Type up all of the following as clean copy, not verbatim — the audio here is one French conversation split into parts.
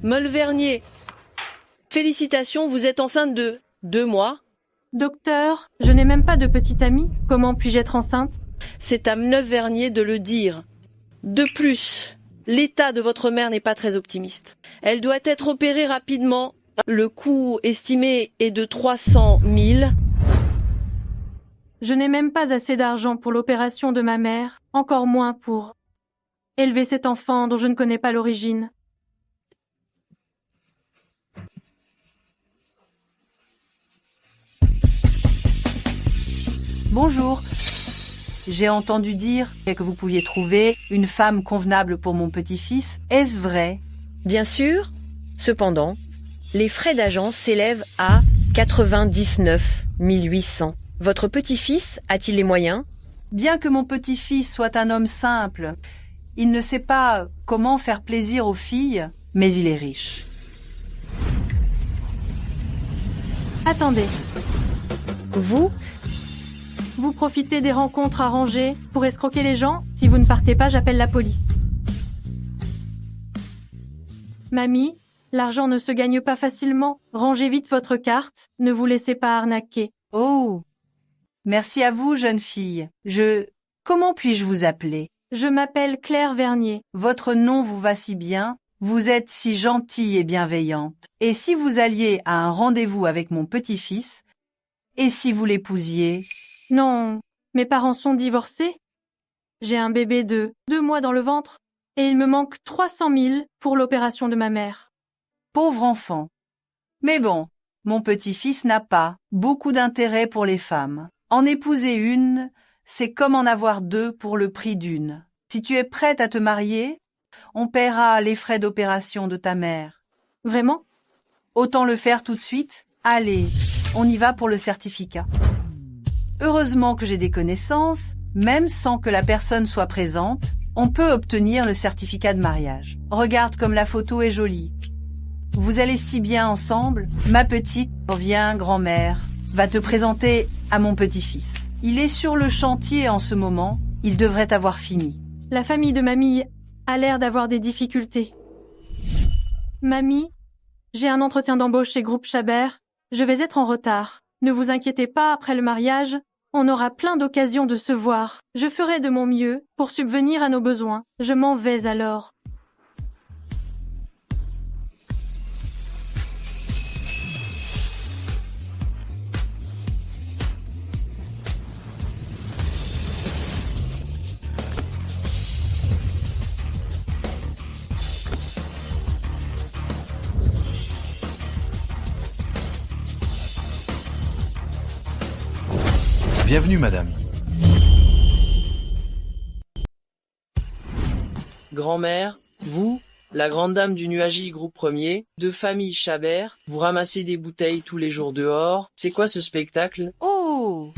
Molvernier, félicitations, vous êtes enceinte de 2 mois. Docteur, je n'ai même pas de petite amie. Comment puis-je être enceinte? C'est à Molvernier de le dire. De plus, l'état de votre mère n'est pas très optimiste. Elle doit être opérée rapidement. Le coût estimé est de 300 000. Je n'ai même pas assez d'argent pour l'opération de ma mère, encore moins pour élever cet enfant dont je ne connais pas l'origine. Bonjour. J'ai entendu dire que vous pouviez trouver une femme convenable pour mon petit-fils. Est-ce vrai? Bien sûr. Cependant, les frais d'agence s'élèvent à 99 800. Votre petit-fils a-t-il les moyens? Bien que mon petit-fils soit un homme simple, il ne sait pas comment faire plaisir aux filles, mais il est riche. Attendez, Vous profitez des rencontres arrangées pour escroquer les gens? Si vous ne partez pas, j'appelle la police. Mamie, l'argent ne se gagne pas facilement. Rangez vite votre carte, ne vous laissez pas arnaquer. Oh! Merci à vous, jeune fille. Comment puis-je vous appeler? Je m'appelle Claire Vernier. Votre nom vous va si bien. Vous êtes si gentille et bienveillante. Et si vous alliez à un rendez-vous avec mon petit-fils? Et si vous l'épousiez? Non, mes parents sont divorcés. J'ai un bébé de 2 mois dans le ventre et il me manque 300 000 pour l'opération de ma mère. Pauvre enfant. Mais bon, mon petit-fils n'a pas beaucoup d'intérêt pour les femmes. En épouser une, c'est comme en avoir 2 pour le prix d'une. Si tu es prête à te marier, on paiera les frais d'opération de ta mère. Vraiment? Autant le faire tout de suite. Allez, on y va pour le certificat. Heureusement que j'ai des connaissances, même sans que la personne soit présente, on peut obtenir le certificat de mariage. Regarde comme la photo est jolie. Vous allez si bien ensemble. Ma petite, viens, grand-mère, va te présenter à mon petit-fils. Il est sur le chantier en ce moment, il devrait avoir fini. La famille de mamie a l'air d'avoir des difficultés. Mamie, j'ai un entretien d'embauche chez Groupe Chabert. Je vais être en retard. Ne vous inquiétez pas, après le mariage, on aura plein d'occasions de se voir. Je ferai de mon mieux pour subvenir à nos besoins. Je m'en vais alors. Bienvenue, madame. Grand-mère, vous, la grande dame du Nuagie groupe premier, de famille Chabert, vous ramassez des bouteilles tous les jours dehors. C'est quoi ce spectacle? Oh!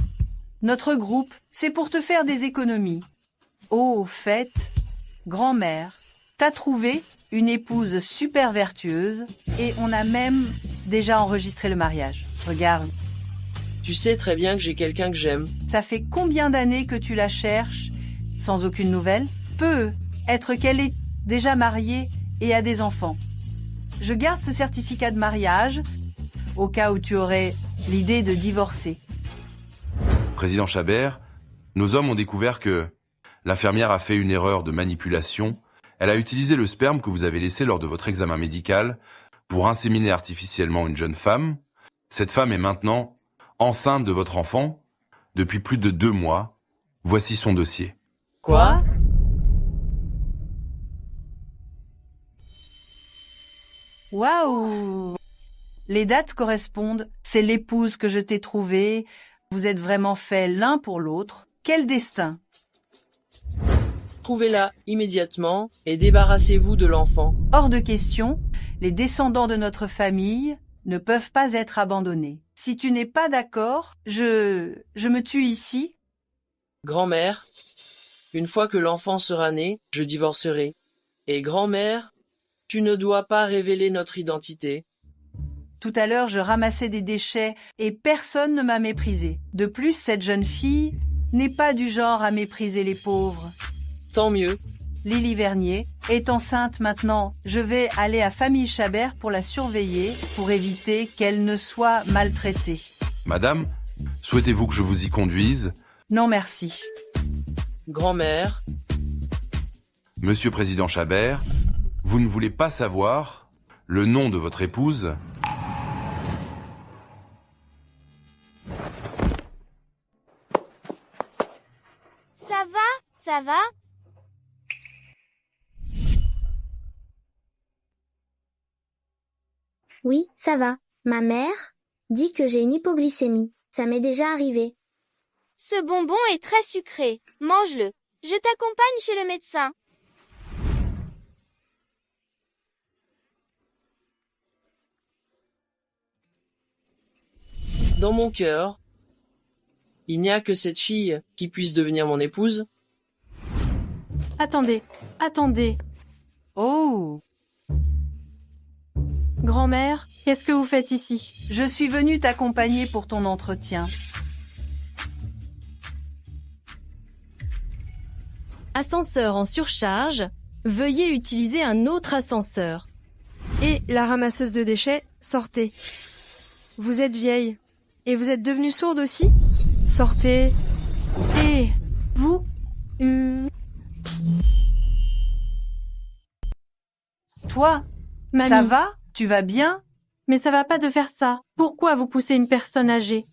Notre groupe, c'est pour te faire des économies. Oh, fête, grand-mère, t'as trouvé une épouse super vertueuse et on a même déjà enregistré le mariage. Regarde. Tu sais très bien que j'ai quelqu'un que j'aime. Ça fait combien d'années que tu la cherches sans aucune nouvelle? Peut être qu'elle est déjà mariée et a des enfants. Je garde ce certificat de mariage au cas où tu aurais l'idée de divorcer. Président Chabert, nos hommes ont découvert que l'infirmière a fait une erreur de manipulation. Elle a utilisé le sperme que vous avez laissé lors de votre examen médical pour inséminer artificiellement une jeune femme. Cette femme est maintenant enceinte de votre enfant depuis plus de 2 mois. Voici son dossier. Quoi? Waouh! Les dates correspondent. C'est l'épouse que je t'ai trouvée. Vous êtes vraiment faits l'un pour l'autre. Quel destin! Trouvez-la immédiatement et débarrassez-vous de l'enfant. Hors de question, les descendants de notre famille ne peuvent pas être abandonnés. Si tu n'es pas d'accord, je me tue ici. Grand-mère, une fois que l'enfant sera né, je divorcerai. Et grand-mère, tu ne dois pas révéler notre identité. Tout à l'heure, je ramassais des déchets et personne ne m'a méprisé. De plus, cette jeune fille n'est pas du genre à mépriser les pauvres. Tant mieux. Lily Vernier, est enceinte maintenant. Je vais aller à Famille Chabert pour la surveiller, pour éviter qu'elle ne soit maltraitée. Madame, souhaitez-vous que je vous y conduise? Non merci. Grand-mère, Monsieur Président Chabert, vous ne voulez pas savoir le nom de votre épouse? Ça va? Ça va? Oui, ça va. Ma mère dit que j'ai une hypoglycémie. Ça m'est déjà arrivé. Ce bonbon est très sucré. Mange-le. Je t'accompagne chez le médecin. dans mon cœur, il n'y a que cette fille qui puisse devenir mon épouse. Attendez, attendez. Oh, Grand-mère, qu'est-ce que vous faites ici? je suis venue t'accompagner pour ton entretien. Ascenseur en surcharge, veuillez utiliser un autre ascenseur. Et la ramasseuse de déchets, sortez. Vous êtes vieille. Et vous êtes devenue sourde aussi? Sortez. Et vous Toi, Mamie, ça va? Tu vas bien? mais ça va pas de faire ça. Pourquoi vous poussez une personne âgée?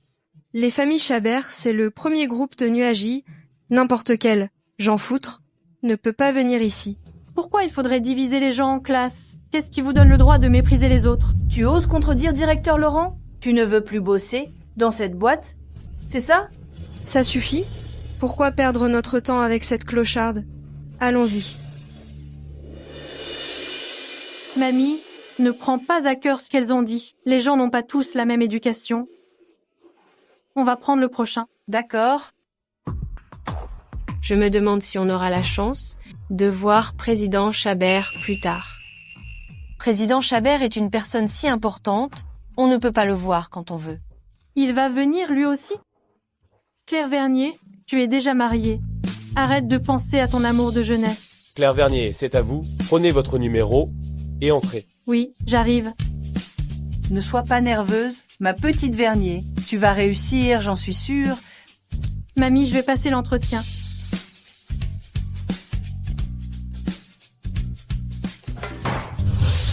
Les familles Chabert, c'est le premier groupe de nuagie. N'importe quel, Jean Foutre, ne peut pas venir ici. Pourquoi il faudrait diviser les gens en classes? Qu'est-ce qui vous donne le droit de mépriser les autres? Tu oses contredire directeur Laurent? Tu ne veux plus bosser dans cette boîte? C'est ça? Ça suffit? Pourquoi perdre notre temps avec cette clocharde? Allons-y. Mamie, ne prends pas à cœur ce qu'elles ont dit. Les gens n'ont pas tous la même éducation. On va prendre le prochain. D'accord. Je me demande si on aura la chance de voir Président Chabert plus tard. Président Chabert est une personne si importante, on ne peut pas le voir quand on veut. Il va venir lui aussi? Claire Vernier, tu es déjà mariée. Arrête de penser à ton amour de jeunesse. Claire Vernier, c'est à vous. Prenez votre numéro et entrez. Oui, j'arrive. Ne sois pas nerveuse, ma petite Vernier. Tu vas réussir, j'en suis sûre. Mamie, je vais passer l'entretien.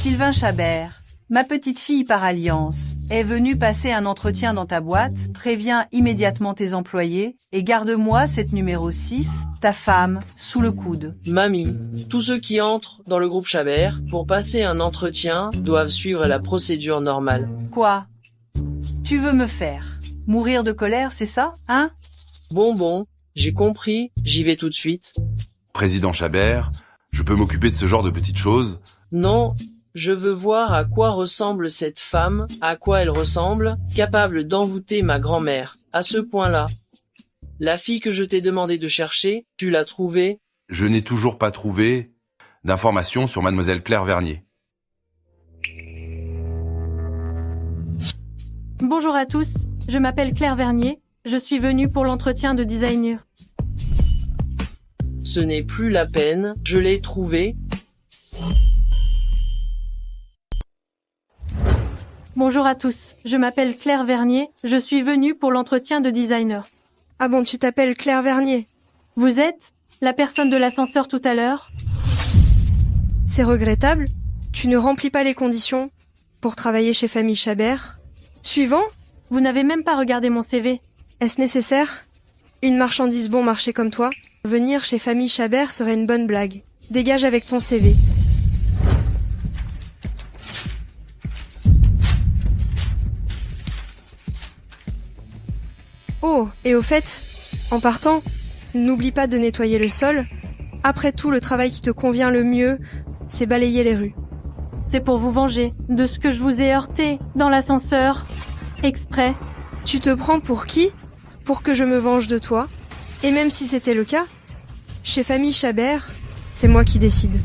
Sylvain Chabert, ma petite fille par alliance, est venue passer un entretien dans ta boîte. Préviens immédiatement tes employés et garde-moi cette numéro 6, ta femme, sous le coude. Mamie, tous ceux qui entrent dans le groupe Chabert pour passer un entretien doivent suivre la procédure normale. Quoi? Tu veux me faire mourir de colère, c'est ça, hein? Bon, j'ai compris, j'y vais tout de suite. Président Chabert, je peux m'occuper de ce genre de petites choses? Non, je veux voir à quoi ressemble cette femme, à quoi elle ressemble, capable d'envoûter ma grand-mère, à ce point-là. La fille que je t'ai demandé de chercher, tu l'as trouvée? Je n'ai toujours pas trouvé d'informations sur mademoiselle Claire Vernier. Bonjour à tous, je m'appelle Claire Vernier. Je suis venue pour l'entretien de designer. Ce n'est plus la peine, je l'ai trouvée. Bonjour à tous, je m'appelle Claire Vernier. Je suis venue pour l'entretien de designer. Ah bon, tu t'appelles Claire Vernier? Vous êtes la personne de l'ascenseur tout à l'heure? C'est regrettable. Tu ne remplis pas les conditions pour travailler chez Famille Chabert. Suivant? Vous n'avez même pas regardé mon CV. Est-ce nécessaire? Une marchandise bon marché comme toi? Venir chez Famille Chabert serait une bonne blague. Dégage avec ton CV. Oh, et au fait, en partant, n'oublie pas de nettoyer le sol. Après tout, le travail qui te convient le mieux, c'est balayer les rues. C'est pour vous venger de ce que je vous ai heurté dans l'ascenseur. Exprès. Tu te prends pour qui? Pour que je me venge de toi? Et même si c'était le cas, chez Famille Chabert, c'est moi qui décide.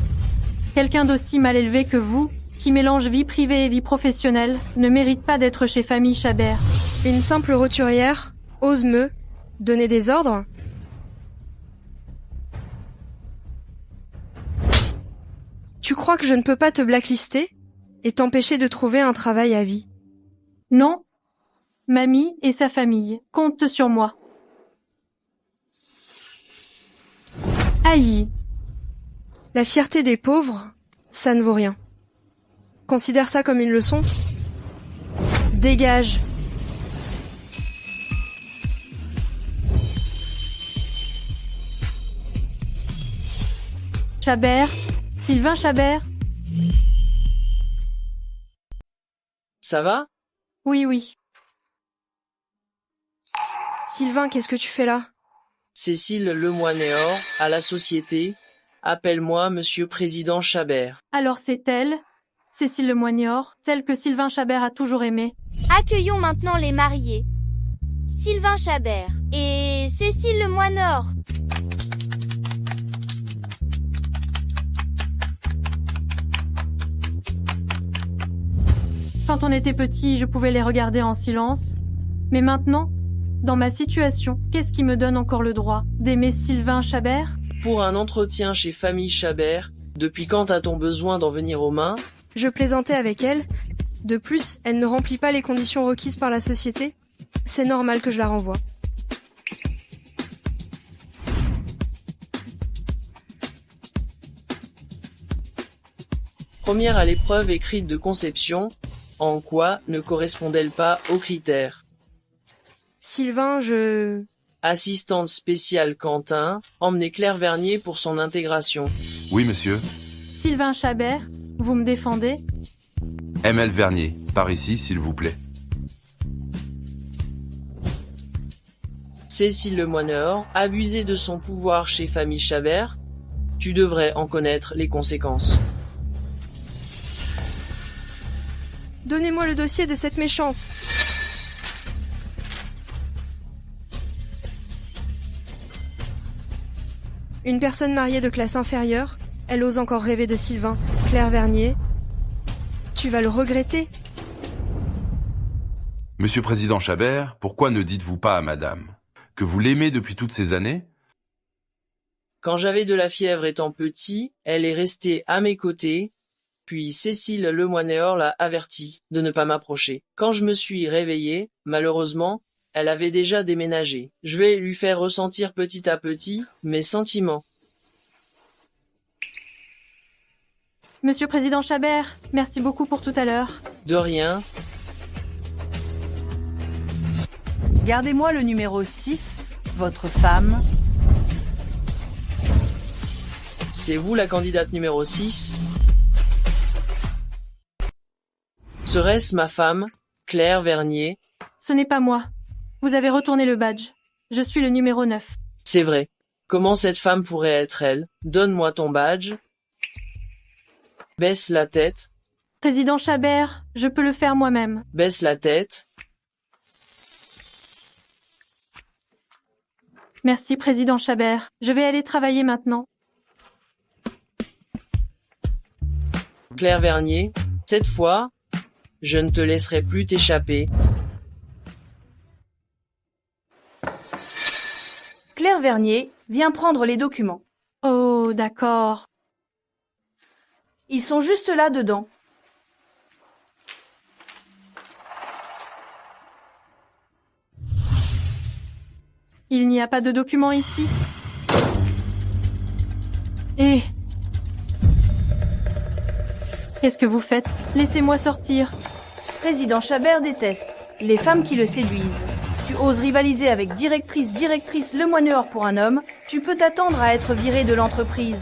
Quelqu'un d'aussi mal élevé que vous, qui mélange vie privée et vie professionnelle, ne mérite pas d'être chez Famille Chabert. Une simple roturière ose me donner des ordres? Tu crois que je ne peux pas te blacklister et t'empêcher de trouver un travail à vie? Non. Mamie et sa famille comptent sur moi. Aïe. La fierté des pauvres, ça ne vaut rien. Considère ça comme une leçon. Dégage. Chabert, Sylvain Chabert. Ça va? Oui, oui. Sylvain, qu'est-ce que tu fais là? Cécile Lemoinéor, à la société. Appelle-moi Monsieur Président Chabert. Alors c'est elle, Cécile Lemoignor, celle que Sylvain Chabert a toujours aimée. Accueillons maintenant les mariés. Sylvain Chabert et Cécile Lemoignor. Quand on était petit, je pouvais les regarder en silence. Mais maintenant, dans ma situation, qu'est-ce qui me donne encore le droit d'aimer Sylvain Chabert? Pour un entretien chez Famille Chabert, depuis quand a-t-on besoin d'en venir aux mains? Je plaisantais avec elle. De plus, elle ne remplit pas les conditions requises par la société. C'est normal que je la renvoie. Première à l'épreuve écrite de conception. En quoi ne correspond-elle pas aux critères? Sylvain, Assistante spéciale Quentin, emmenez Claire Vernier pour son intégration. Oui, monsieur. Sylvain Chabert, vous me défendez? ML Vernier, par ici, s'il vous plaît. Cécile Lemoignor, abusée de son pouvoir chez Famille Chabert. Tu devrais en connaître les conséquences. Donnez-moi le dossier de cette méchante. Une personne mariée de classe inférieure, elle ose encore rêver de Sylvain. Claire Vernier, tu vas le regretter. Monsieur Président Chabert, pourquoi ne dites-vous pas à madame que vous l'aimez depuis toutes ces années? Quand j'avais de la fièvre étant petit, elle est restée à mes côtés, puis Cécile Lemoinéor l'a avertie de ne pas m'approcher. Quand je me suis réveillé, malheureusement, elle avait déjà déménagé. Je vais lui faire ressentir petit à petit mes sentiments. Monsieur Président Chabert, merci beaucoup pour tout à l'heure. De rien. Gardez-moi le numéro 6, votre femme. C'est vous la candidate numéro 6? Serait-ce ma femme, Claire Vernier? Ce n'est pas moi. Vous avez retourné le badge. Je suis le numéro 9. C'est vrai. Comment cette femme pourrait être elle? Donne-moi ton badge. Baisse la tête. Président Chabert, je peux le faire moi-même. Baisse la tête. Merci, Président Chabert. Je vais aller travailler maintenant. Claire Vernier, cette fois, je ne te laisserai plus t'échapper. Claire Vernier, viens prendre les documents. Oh, d'accord. Ils sont juste là dedans. Il n'y a pas de documents ici. Et... Qu'est-ce que vous faites? Laissez-moi sortir. Président Chabert déteste les femmes qui le séduisent. Tu oses rivaliser avec directrice Lemoignor pour un homme, tu peux t'attendre à être viré de l'entreprise.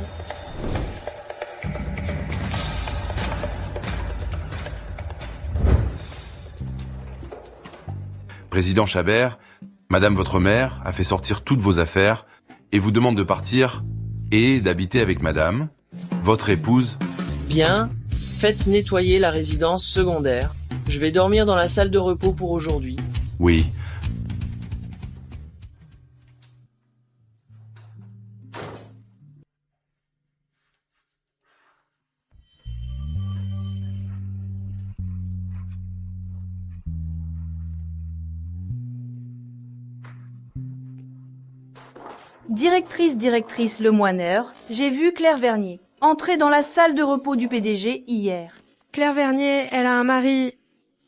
Président Chabert, madame votre mère a fait sortir toutes vos affaires et vous demande de partir et d'habiter avec madame, votre épouse. Bien, faites nettoyer la résidence secondaire. Je vais dormir dans la salle de repos pour aujourd'hui. Oui. Directrice Lemoignor, j'ai vu Claire Vernier. entré dans la salle de repos du PDG hier. Claire Vernier, elle a un mari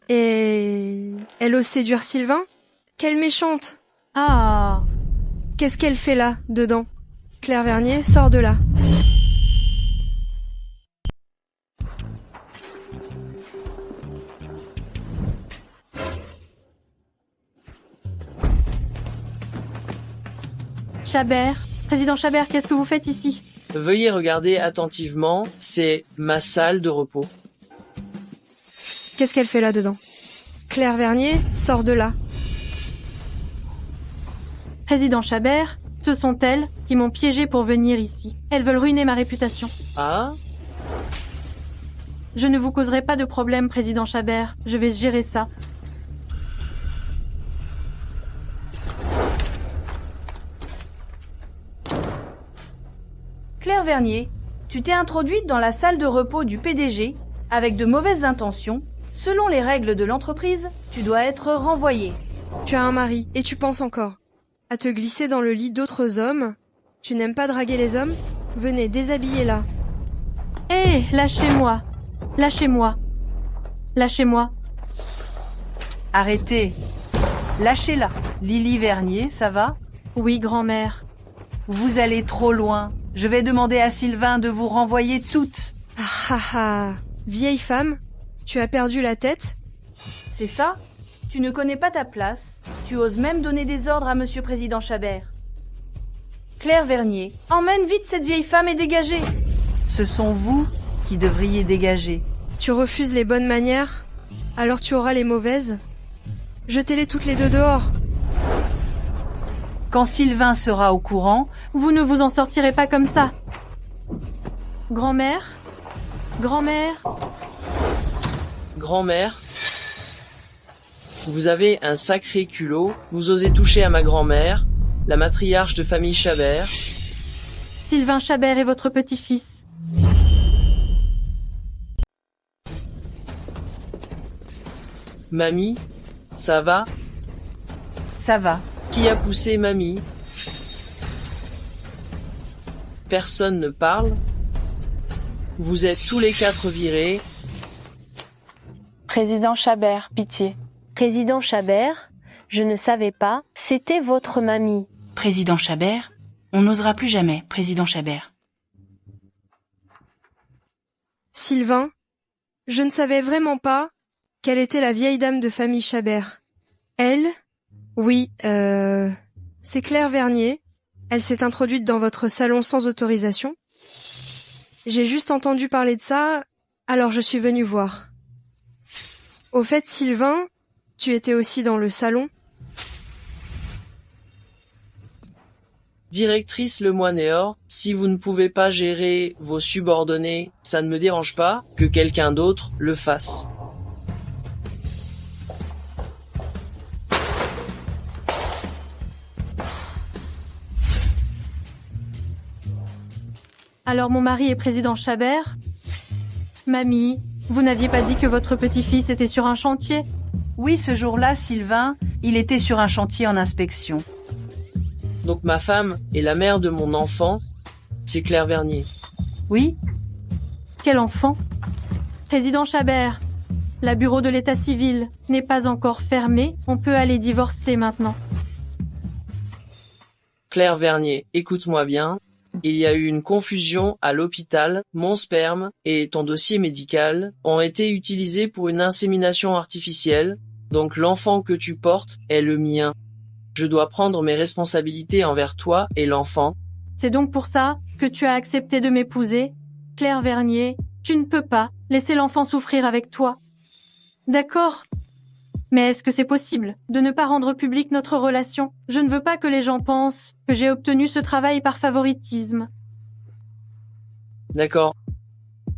et elle ose séduire Sylvain? Quelle méchante! Ah! Qu'est-ce qu'elle fait là, dedans? Claire Vernier, sors de là. Chabert, président Chabert, qu'est-ce que vous faites ici? Veuillez regarder attentivement, c'est ma salle de repos. Qu'est-ce qu'elle fait là dedans? Claire Vernier, sors de là. Président Chabert, ce sont elles qui m'ont piégé pour venir ici. Elles veulent ruiner ma réputation. Ah? Je ne vous causerai pas de problème, président Chabert. Je vais gérer ça. Claire Vernier, tu t'es introduite dans la salle de repos du PDG avec de mauvaises intentions. Selon les règles de l'entreprise, tu dois être renvoyée. Tu as un mari et tu penses encore à te glisser dans le lit d'autres hommes. Tu n'aimes pas draguer les hommes? Venez, déshabillez-la. Hé, lâchez-moi. Lâchez-moi. Lâchez-moi. Arrêtez. Lâchez-la. Lily Vernier, ça va? Oui, grand-mère. Vous allez trop loin. Je vais demander à Sylvain de vous renvoyer toutes. Ah ah ah. Vieille femme, tu as perdu la tête? C'est ça? Tu ne connais pas ta place. Tu oses même donner des ordres à Monsieur Président Chabert. Claire Vernier, emmène vite cette vieille femme et dégagez. Ce sont vous qui devriez dégager. Tu refuses les bonnes manières, alors tu auras les mauvaises. Jetez-les toutes les deux dehors. Quand Sylvain sera au courant, vous ne vous en sortirez pas comme ça. Grand-mère? Grand-mère? Grand-mère? Vous avez un sacré culot, vous osez toucher à ma grand-mère, la matriarche de famille Chabert. Sylvain Chabert est votre petit-fils. Mamie, ça va? Ça va. Qui a poussé mamie? Personne ne parle? Vous êtes tous les quatre virés. Président Chabert, pitié. Président Chabert, je ne savais pas, c'était votre mamie. Président Chabert, on n'osera plus jamais, Président Chabert. Sylvain, je ne savais vraiment pas quelle était la vieille dame de famille Chabert. Elle? Oui, c'est Claire Vernier. Elle s'est introduite dans votre salon sans autorisation. J'ai juste entendu parler de ça, alors je suis venue voir. Au fait, Sylvain, tu étais aussi dans le salon? Directrice Lemoinéor, si vous ne pouvez pas gérer vos subordonnés, ça ne me dérange pas que quelqu'un d'autre le fasse. Alors mon mari est président Chabert? Mamie, vous n'aviez pas dit que votre petit-fils était sur un chantier? Oui, ce jour-là, Sylvain, il était sur un chantier en inspection. Donc ma femme et la mère de mon enfant, c'est Claire Vernier. Oui? Quel enfant? Président Chabert, la bureau de l'état civil n'est pas encore fermée, on peut aller divorcer maintenant. Claire Vernier, écoute-moi bien. Il y a eu une confusion à l'hôpital, mon sperme et ton dossier médical ont été utilisés pour une insémination artificielle, donc l'enfant que tu portes est le mien. Je dois prendre mes responsabilités envers toi et l'enfant. C'est donc pour ça que tu as accepté de m'épouser? Claire Vernier, tu ne peux pas laisser l'enfant souffrir avec toi. D'accord. Mais est-ce que c'est possible de ne pas rendre publique notre relation? Je ne veux pas que les gens pensent que j'ai obtenu ce travail par favoritisme. D'accord.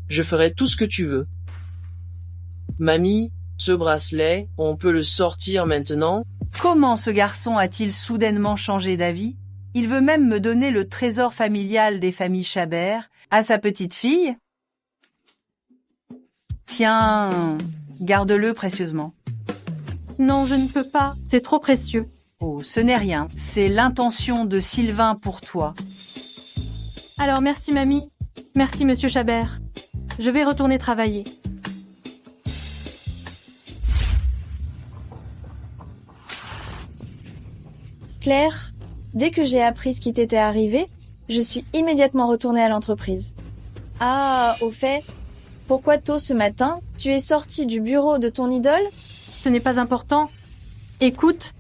Je ferai tout ce que tu veux. Mamie, ce bracelet, on peut le sortir maintenant? Comment ce garçon a-t-il soudainement changé d'avis? Il veut même me donner le trésor familial des familles Chabert à sa petite fille? Tiens, garde-le précieusement. Non, je ne peux pas, c'est trop précieux. Oh, ce n'est rien, c'est l'intention de Sylvain pour toi. Alors merci mamie, Merci, monsieur Chabert. Je vais retourner travailler. Claire, dès que j'ai appris ce qui t'était arrivé, je suis immédiatement retournée à l'entreprise. Ah, au fait, pourquoi tôt ce matin, tu es sortie du bureau de ton idole? Ce n'est pas important. Écoute,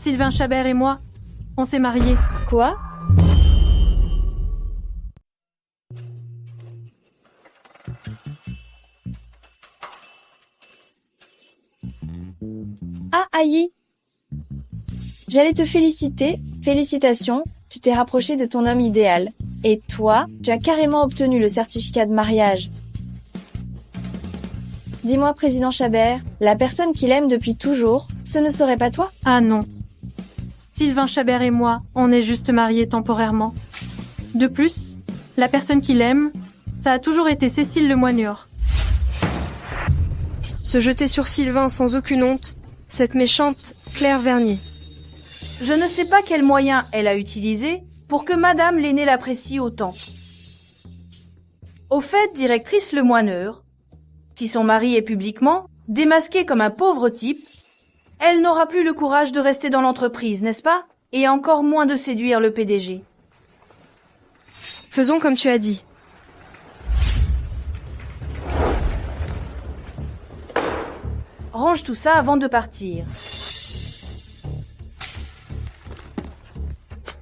Sylvain Chabert et moi, on s'est mariés. Quoi? Ah, Aïe! J'allais te féliciter. Félicitations, tu t'es rapproché de ton homme idéal. Et toi, tu as carrément obtenu le certificat de mariage. Dis-moi, président Chabert, la personne qu'il aime depuis toujours, ce ne serait pas toi? Ah non. Sylvain Chabert et moi, on est juste mariés temporairement. De plus, la personne qu'il aime, ça a toujours été Cécile Lemoigneur. Se jeter sur Sylvain sans aucune honte, cette méchante Claire Vernier. Je ne sais pas quel moyen elle a utilisé pour que Madame l'aînée l'apprécie autant. Au fait, directrice Lemoigneur, si son mari est publiquement démasqué comme un pauvre type, elle n'aura plus le courage de rester dans l'entreprise, n'est-ce pas? Et encore moins de séduire le PDG. Faisons comme tu as dit. Range tout ça avant de partir.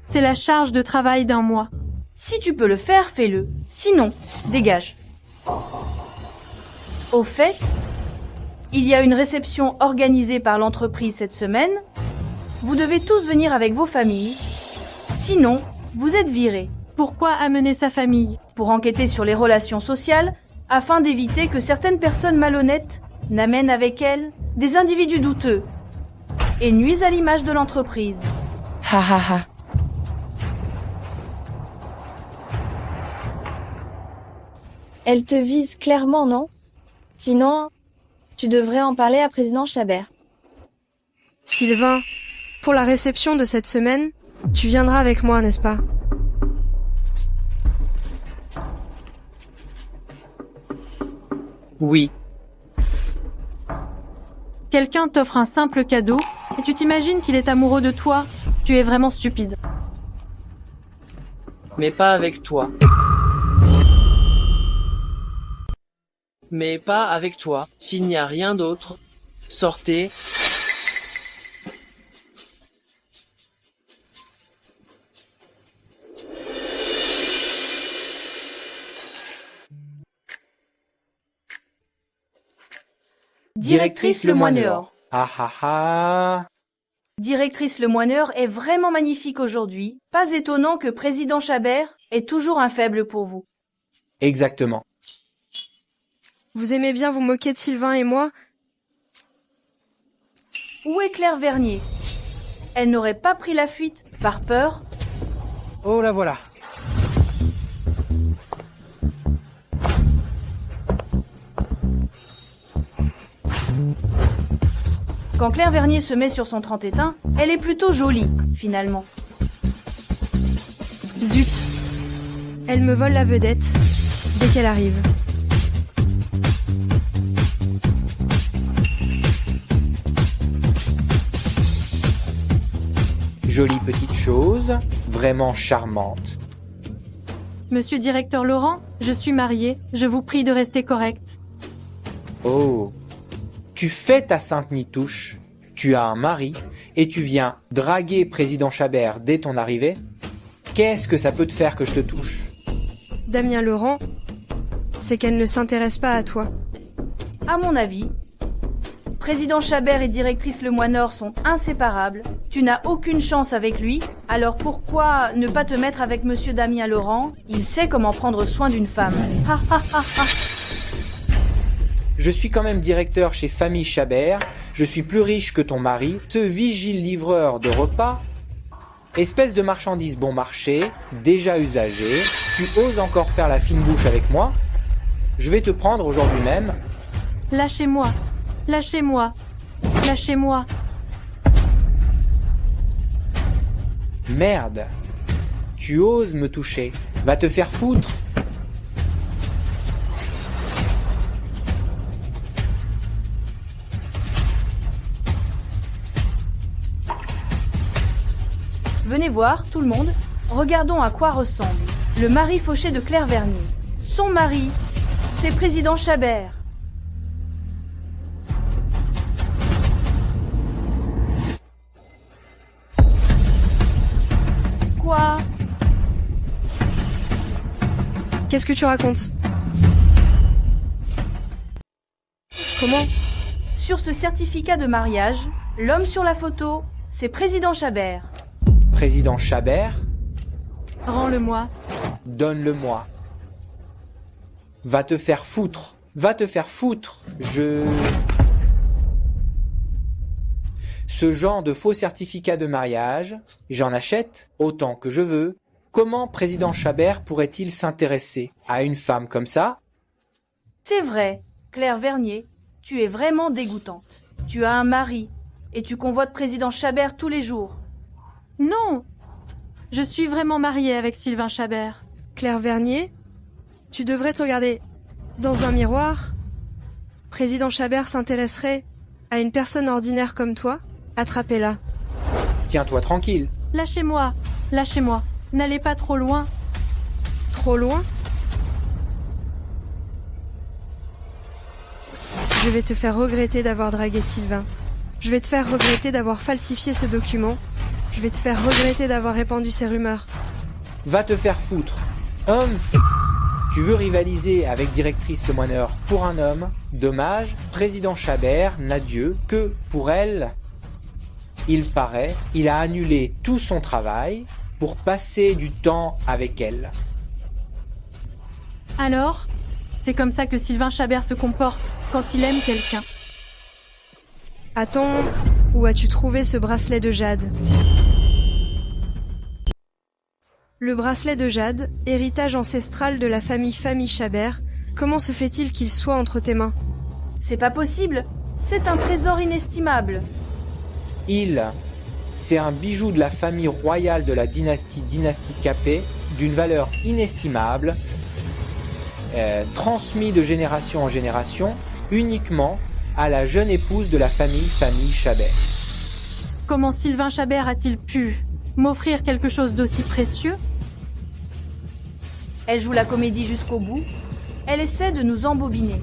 C'est la charge de travail d'un mois. Si tu peux le faire, fais-le. Sinon, dégage. Au fait, il y a une réception organisée par l'entreprise cette semaine. Vous devez tous venir avec vos familles. Sinon, vous êtes virés. Pourquoi amener sa famille? Pour enquêter sur les relations sociales, afin d'éviter que certaines personnes malhonnêtes n'amènent avec elles des individus douteux et nuisent à l'image de l'entreprise. Ha ha ha. Elle te vise clairement, non? Sinon, tu devrais en parler à président Chabert. Sylvain, pour la réception de cette semaine, tu viendras avec moi, n'est-ce pas? Oui. Quelqu'un t'offre un simple cadeau et tu t'imagines qu'il est amoureux de toi. Tu es vraiment stupide. Mais pas avec toi. Mais pas avec toi. S'il n'y a rien d'autre, sortez. Directrice Lemoigneur. Ah ah ah. Directrice Lemoigneur est vraiment magnifique aujourd'hui. Pas étonnant que président Chabert ait toujours un faible pour vous. Exactement. Vous aimez bien vous moquer de Sylvain et moi? Où est Claire Vernier? Elle n'aurait pas pris la fuite par peur? Oh la voilà. Quand Claire Vernier se met sur son 31, elle est plutôt jolie, finalement. Zut. Elle me vole la vedette dès qu'elle arrive. Jolie petite chose, vraiment charmante. Monsieur directeur Laurent, je suis mariée. Je vous prie de rester correct. Oh. Tu fais ta sainte nitouche, tu as un mari, et tu viens draguer président Chabert dès ton arrivée? Qu'est-ce que ça peut te faire que je te touche? Damien Laurent, c'est qu'elle ne s'intéresse pas à toi. À mon avis, président Chabert et directrice Lemoigneur sont inséparables. Tu n'as aucune chance avec lui, alors pourquoi ne pas te mettre avec monsieur Damien Laurent? Il sait comment prendre soin d'une femme. Ha ha ha ha. Je suis quand même directeur chez Famille Chabert, je suis plus riche que ton mari, ce vigile-livreur de repas. Espèce de marchandise bon marché, déjà usagée, tu oses encore faire la fine bouche avec moi? Je vais te prendre aujourd'hui même. Lâchez-moi, lâchez-moi, lâchez-moi. Merde, tu oses me toucher, va te faire foutre. Venez voir, tout le monde. Regardons à quoi ressemble le mari fauché de Claire Vernier. Son mari, c'est président Chabert. Quoi? Qu'est-ce que tu racontes? Comment? Sur ce certificat de mariage, l'homme sur la photo, c'est président Chabert. Président Chabert, Rends-le-moi. donne-le-moi. Va te faire foutre. Va te faire foutre. Ce genre de faux certificat de mariage, j'en achète autant que je veux. Comment président Chabert pourrait-il s'intéresser à une femme comme ça? C'est vrai, Claire Vernier, tu es vraiment dégoûtante. Tu as un mari et tu convoites président Chabert tous les jours. Non! Je suis vraiment mariée avec Sylvain Chabert. Claire Vernier, tu devrais te regarder dans un miroir. Président Chabert s'intéresserait à une personne ordinaire comme toi? Attrapez-la. Tiens-toi tranquille. Lâchez-moi, lâchez-moi. N'allez pas trop loin. Trop loin? Je vais te faire regretter d'avoir dragué Sylvain. Je vais te faire regretter d'avoir falsifié ce document. Je vais te faire regretter d'avoir répandu ces rumeurs. Va te faire foutre. Homme, tu veux rivaliser avec directrice Lemoineur pour un homme? Dommage, président Chabert n'a Dieu que pour elle. Il paraît, il a annulé tout son travail pour passer du temps avec elle. Alors, c'est comme ça que Sylvain Chabert se comporte quand il aime quelqu'un. Attends, où as-tu trouvé ce bracelet de jade? Le bracelet de jade, héritage ancestral de la famille Chabert, comment se fait-il qu'il soit entre tes mains? C'est pas possible, c'est un trésor inestimable. C'est un bijou de la famille royale de la dynastie Capet, d'une valeur inestimable, transmis de génération en génération, uniquement à la jeune épouse de la famille Chabert. Comment Sylvain Chabert a-t-il pu m'offrir quelque chose d'aussi précieux? Elle joue la comédie jusqu'au bout. Elle essaie de nous embobiner.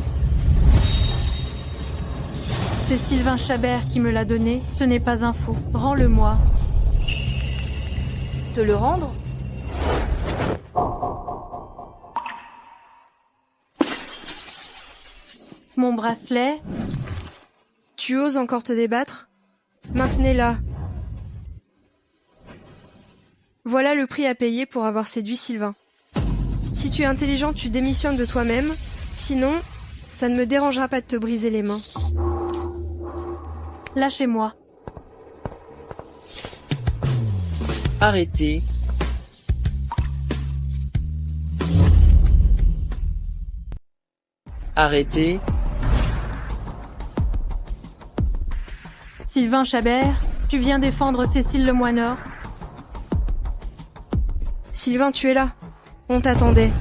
C'est Sylvain Chabert qui me l'a donné, ce n'est pas un faux. Rends-le-moi. Te le rendre? Mon bracelet. Tu oses encore te débattre? Maintenez-la. Voilà le prix à payer pour avoir séduit Sylvain. Si tu es intelligent, tu démissionnes de toi-même. Sinon, ça ne me dérangera pas de te briser les mains. Lâchez-moi. Arrêtez. Arrêtez. Sylvain Chabert, tu viens défendre Cécile Lemoineur. Sylvain, tu es là. On t'attendait.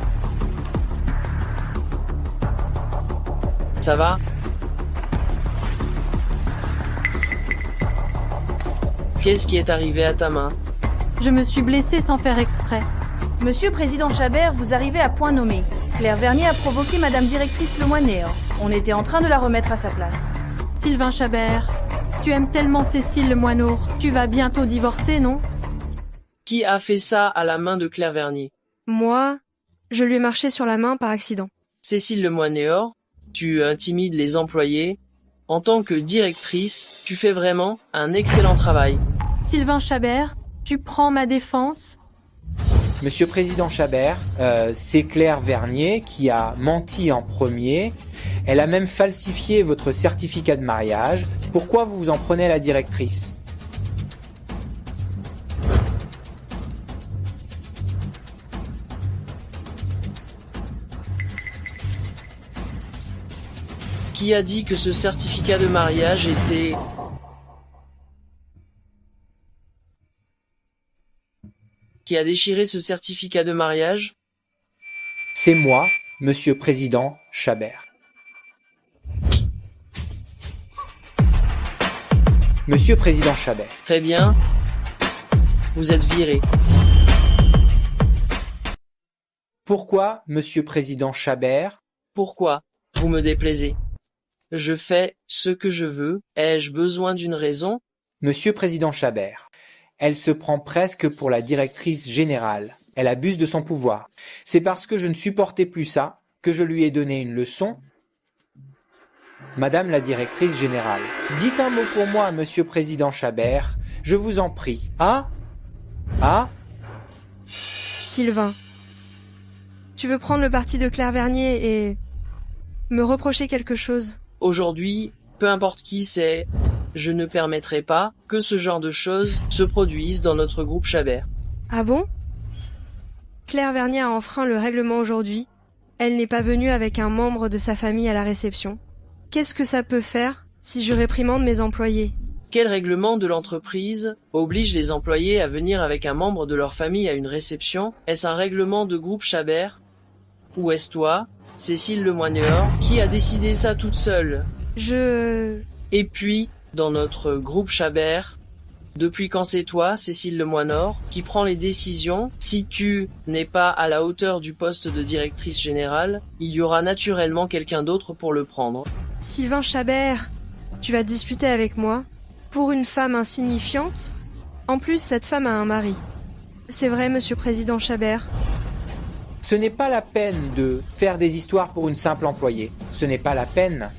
Ça va? Qu'est-ce qui est arrivé à ta main? Je me suis blessée sans faire exprès. Monsieur président Chabert, vous arrivez à point nommé. Claire Vernier a provoqué madame directrice Lemoineur. On était en train de la remettre à sa place. Sylvain Chabert, tu aimes tellement Cécile Lemoineur. Tu vas bientôt divorcer, non? Qui a fait ça à la main de Claire Vernier? Moi, je lui ai marché sur la main par accident. Cécile Lemoineur, tu intimides les employés. En tant que directrice, tu fais vraiment un excellent travail. Sylvain Chabert, tu prends ma défense? Monsieur président Chabert, c'est Claire Vernier qui a menti en premier. Elle a même falsifié votre certificat de mariage. Pourquoi vous vous en prenez à la directrice? Qui a dit que ce certificat de mariage était... Qui a déchiré ce certificat de mariage? C'est moi, monsieur président Chabert. Monsieur président Chabert. Très bien. Vous êtes viré. Pourquoi, Monsieur Président Chabert? Pourquoi? Vous me déplaisez. Je fais ce que je veux. Ai-je besoin d'une raison? Monsieur Président Chabert, elle se prend presque pour la directrice générale. Elle abuse de son pouvoir. C'est parce que je ne supportais plus ça que je lui ai donné une leçon. Madame la directrice générale, dites un mot pour moi, Monsieur Président Chabert, je vous en prie. Ah? Sylvain, tu veux prendre le parti de Claire Vernier et me reprocher quelque chose? Aujourd'hui, peu importe qui c'est, je ne permettrai pas que ce genre de choses se produisent dans notre groupe Chabert. Ah bon? Claire Vernier a enfreint le règlement aujourd'hui. Elle n'est pas venue avec un membre de sa famille à la réception. Qu'est-ce que ça peut faire si je réprimande mes employés? Quel règlement de l'entreprise oblige les employés à venir avec un membre de leur famille à une réception? Est-ce un règlement de groupe Chabert? Ou est-ce toi, Cécile Lemoigneur, qui a décidé ça toute seule? Et puis, dans notre groupe Chabert, depuis quand c'est toi, Cécile Lemoigneur, qui prend les décisions? Si tu n'es pas à la hauteur du poste de directrice générale, il y aura naturellement quelqu'un d'autre pour le prendre. Sylvain Chabert, tu vas disputer avec moi? Pour une femme insignifiante? En plus, cette femme a un mari. C'est vrai, Monsieur Président Chabert. Ce n'est pas la peine de faire des histoires pour une simple employée. Ce n'est pas la peine.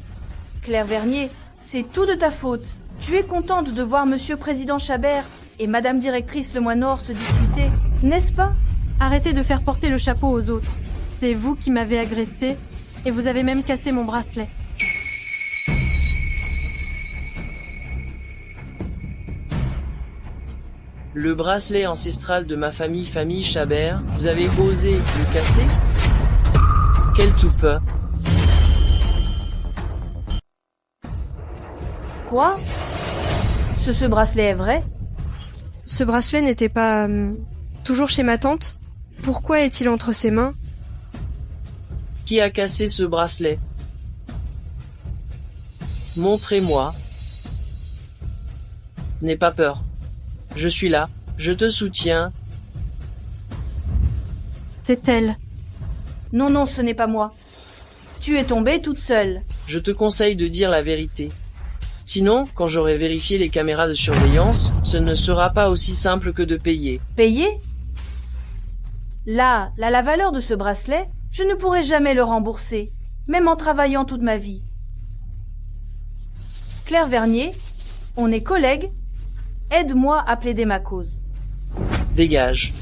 Claire Vernier, c'est tout de ta faute. Tu es contente de voir Monsieur Président Chabert et Madame Directrice Lemoigneur se disputer, n'est-ce pas? Arrêtez de faire porter le chapeau aux autres. C'est vous qui m'avez agressé et vous avez même cassé mon bracelet. Le bracelet ancestral de ma famille Chabert, vous avez osé le casser? Quelle toupe! Quoi? Ce bracelet est vrai? Ce bracelet n'était pas... toujours chez ma tante? Pourquoi est-il entre ses mains? Qui a cassé ce bracelet? Montrez-moi. N'aie pas peur. Je suis là, je te soutiens. C'est elle. Non, ce n'est pas moi. Tu es tombée toute seule. Je te conseille de dire la vérité. Sinon, quand j'aurai vérifié les caméras de surveillance, ce ne sera pas aussi simple que de payer. Payer? Là, la valeur de ce bracelet, je ne pourrai jamais le rembourser, même en travaillant toute ma vie. Claire Vernier, on est collègues. Aide-moi à plaider ma cause. Dégage.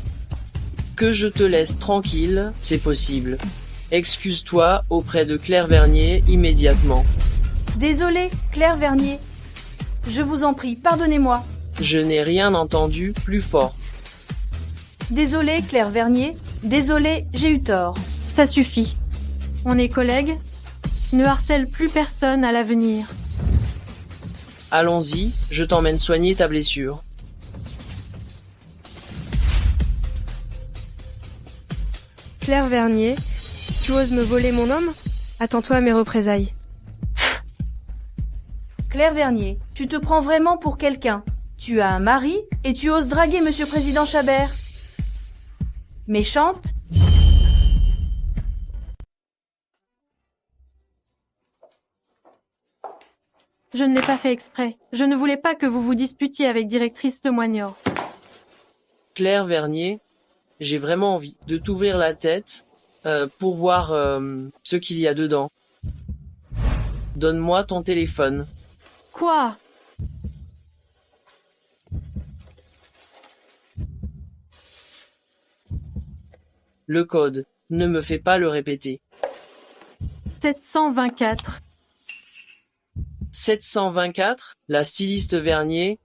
Que je te laisse tranquille, c'est possible. Excuse-toi auprès de Claire Vernier immédiatement. Désolée, Claire Vernier. Je vous en prie, pardonnez-moi. Je n'ai rien entendu plus fort. Désolée, Claire Vernier. Désolée, j'ai eu tort. Ça suffit. On est collègues. Ne harcèle plus personne à l'avenir. Allons-y, je t'emmène soigner ta blessure. Claire Vernier, tu oses me voler mon homme? Attends-toi à mes représailles. Claire Vernier, tu te prends vraiment pour quelqu'un. Tu as un mari et tu oses draguer Monsieur Président Chabert. Méchante? Je ne l'ai pas fait exprès. Je ne voulais pas que vous vous disputiez avec Directrice Lemoigneur. Claire Vernier, j'ai vraiment envie de t'ouvrir la tête pour voir ce qu'il y a dedans. Donne-moi ton téléphone. Quoi? Le code, ne me fais pas le répéter. 724. 724, la styliste Vernier.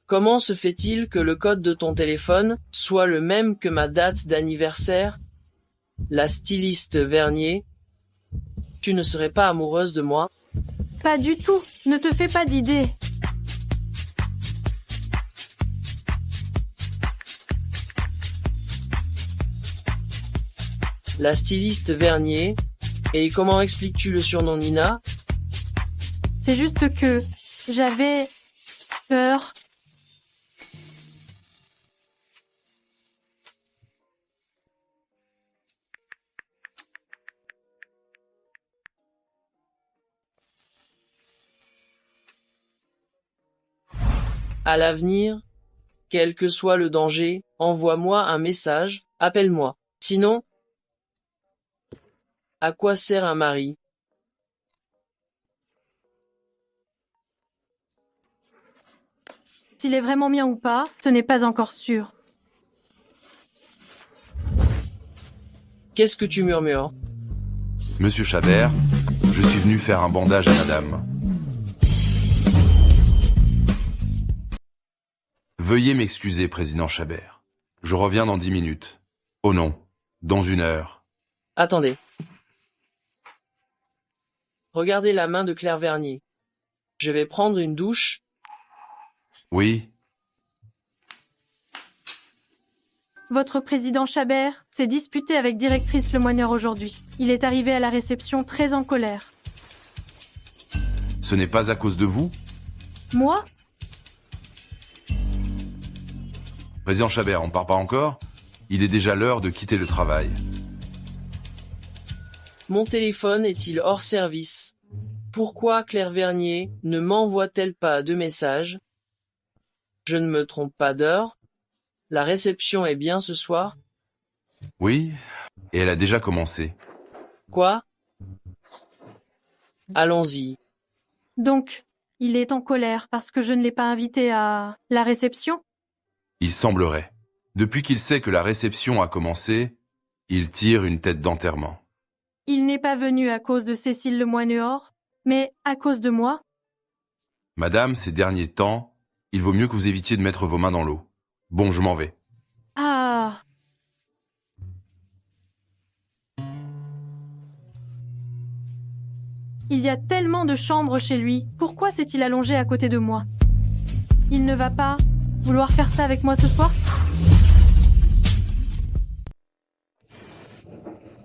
Comment se fait-il que le code de ton téléphone soit le même que ma date d'anniversaire? La styliste Vernier. Tu ne serais pas amoureuse de moi? Pas du tout. Ne te fais pas d'idées. La styliste Vernier. Et comment expliques-tu le surnom Nina? C'est juste que j'avais peur. À l'avenir, quel que soit le danger, envoie-moi un message, appelle-moi. Sinon, à quoi sert un mari? S'il est vraiment mien ou pas, ce n'est pas encore sûr. Qu'est-ce que tu murmures? Monsieur Chabert, je suis venu faire un bandage à madame. Veuillez m'excuser, président Chabert. Je reviens dans 10 minutes. Oh non, dans 1 heure. Attendez. Regardez la main de Claire Vernier. Je vais prendre une douche. Oui, Votre président Chabert s'est disputé avec directrice Lemoigneur aujourd'hui. Il est arrivé à la réception très en colère. ce n'est pas à cause de vous? Moi? Président Chabert, on ne part pas encore? Il est déjà l'heure de quitter le travail. Mon téléphone est-il hors service? Pourquoi Claire Vernier ne m'envoie-t-elle pas de message? Je ne me trompe pas d'heure? La réception est bien ce soir? Oui, et elle a déjà commencé. Quoi? Allons-y. Donc, il est en colère parce que je ne l'ai pas invité à la réception? Il semblerait. Depuis qu'il sait que la réception a commencé, il tire une tête d'enterrement. Il n'est pas venu à cause de Cécile Lemoigneur, mais à cause de moi? Madame, ces derniers temps, il vaut mieux que vous évitiez de mettre vos mains dans l'eau. Bon, je m'en vais. Ah! Il y a tellement de chambres chez lui. Pourquoi s'est-il allongé à côté de moi? Il ne va pas vouloir faire ça avec moi ce soir?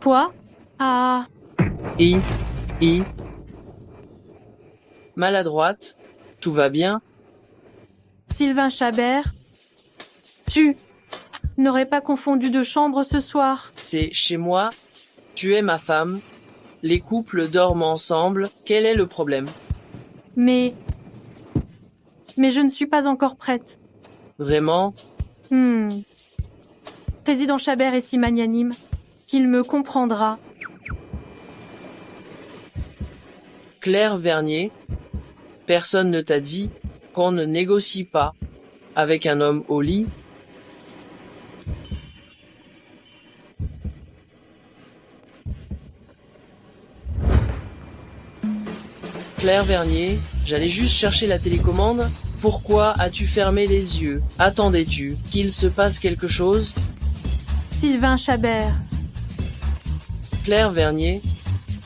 Toi? Ah! Maladroite? Tout va bien? Sylvain Chabert? Tu n'aurais pas confondu de chambre ce soir? C'est chez moi. Tu es ma femme. Les couples dorment ensemble. Quel est le problème? Mais je ne suis pas encore prête. Vraiment? Président Chabert est si magnanime qu'il me comprendra. Claire Vernier, personne ne t'a dit qu'on ne négocie pas avec un homme au lit? Claire Vernier, j'allais juste chercher la télécommande. Pourquoi as-tu fermé les yeux? Attendais-tu qu'il se passe quelque chose? Sylvain Chabert. Claire Vernier,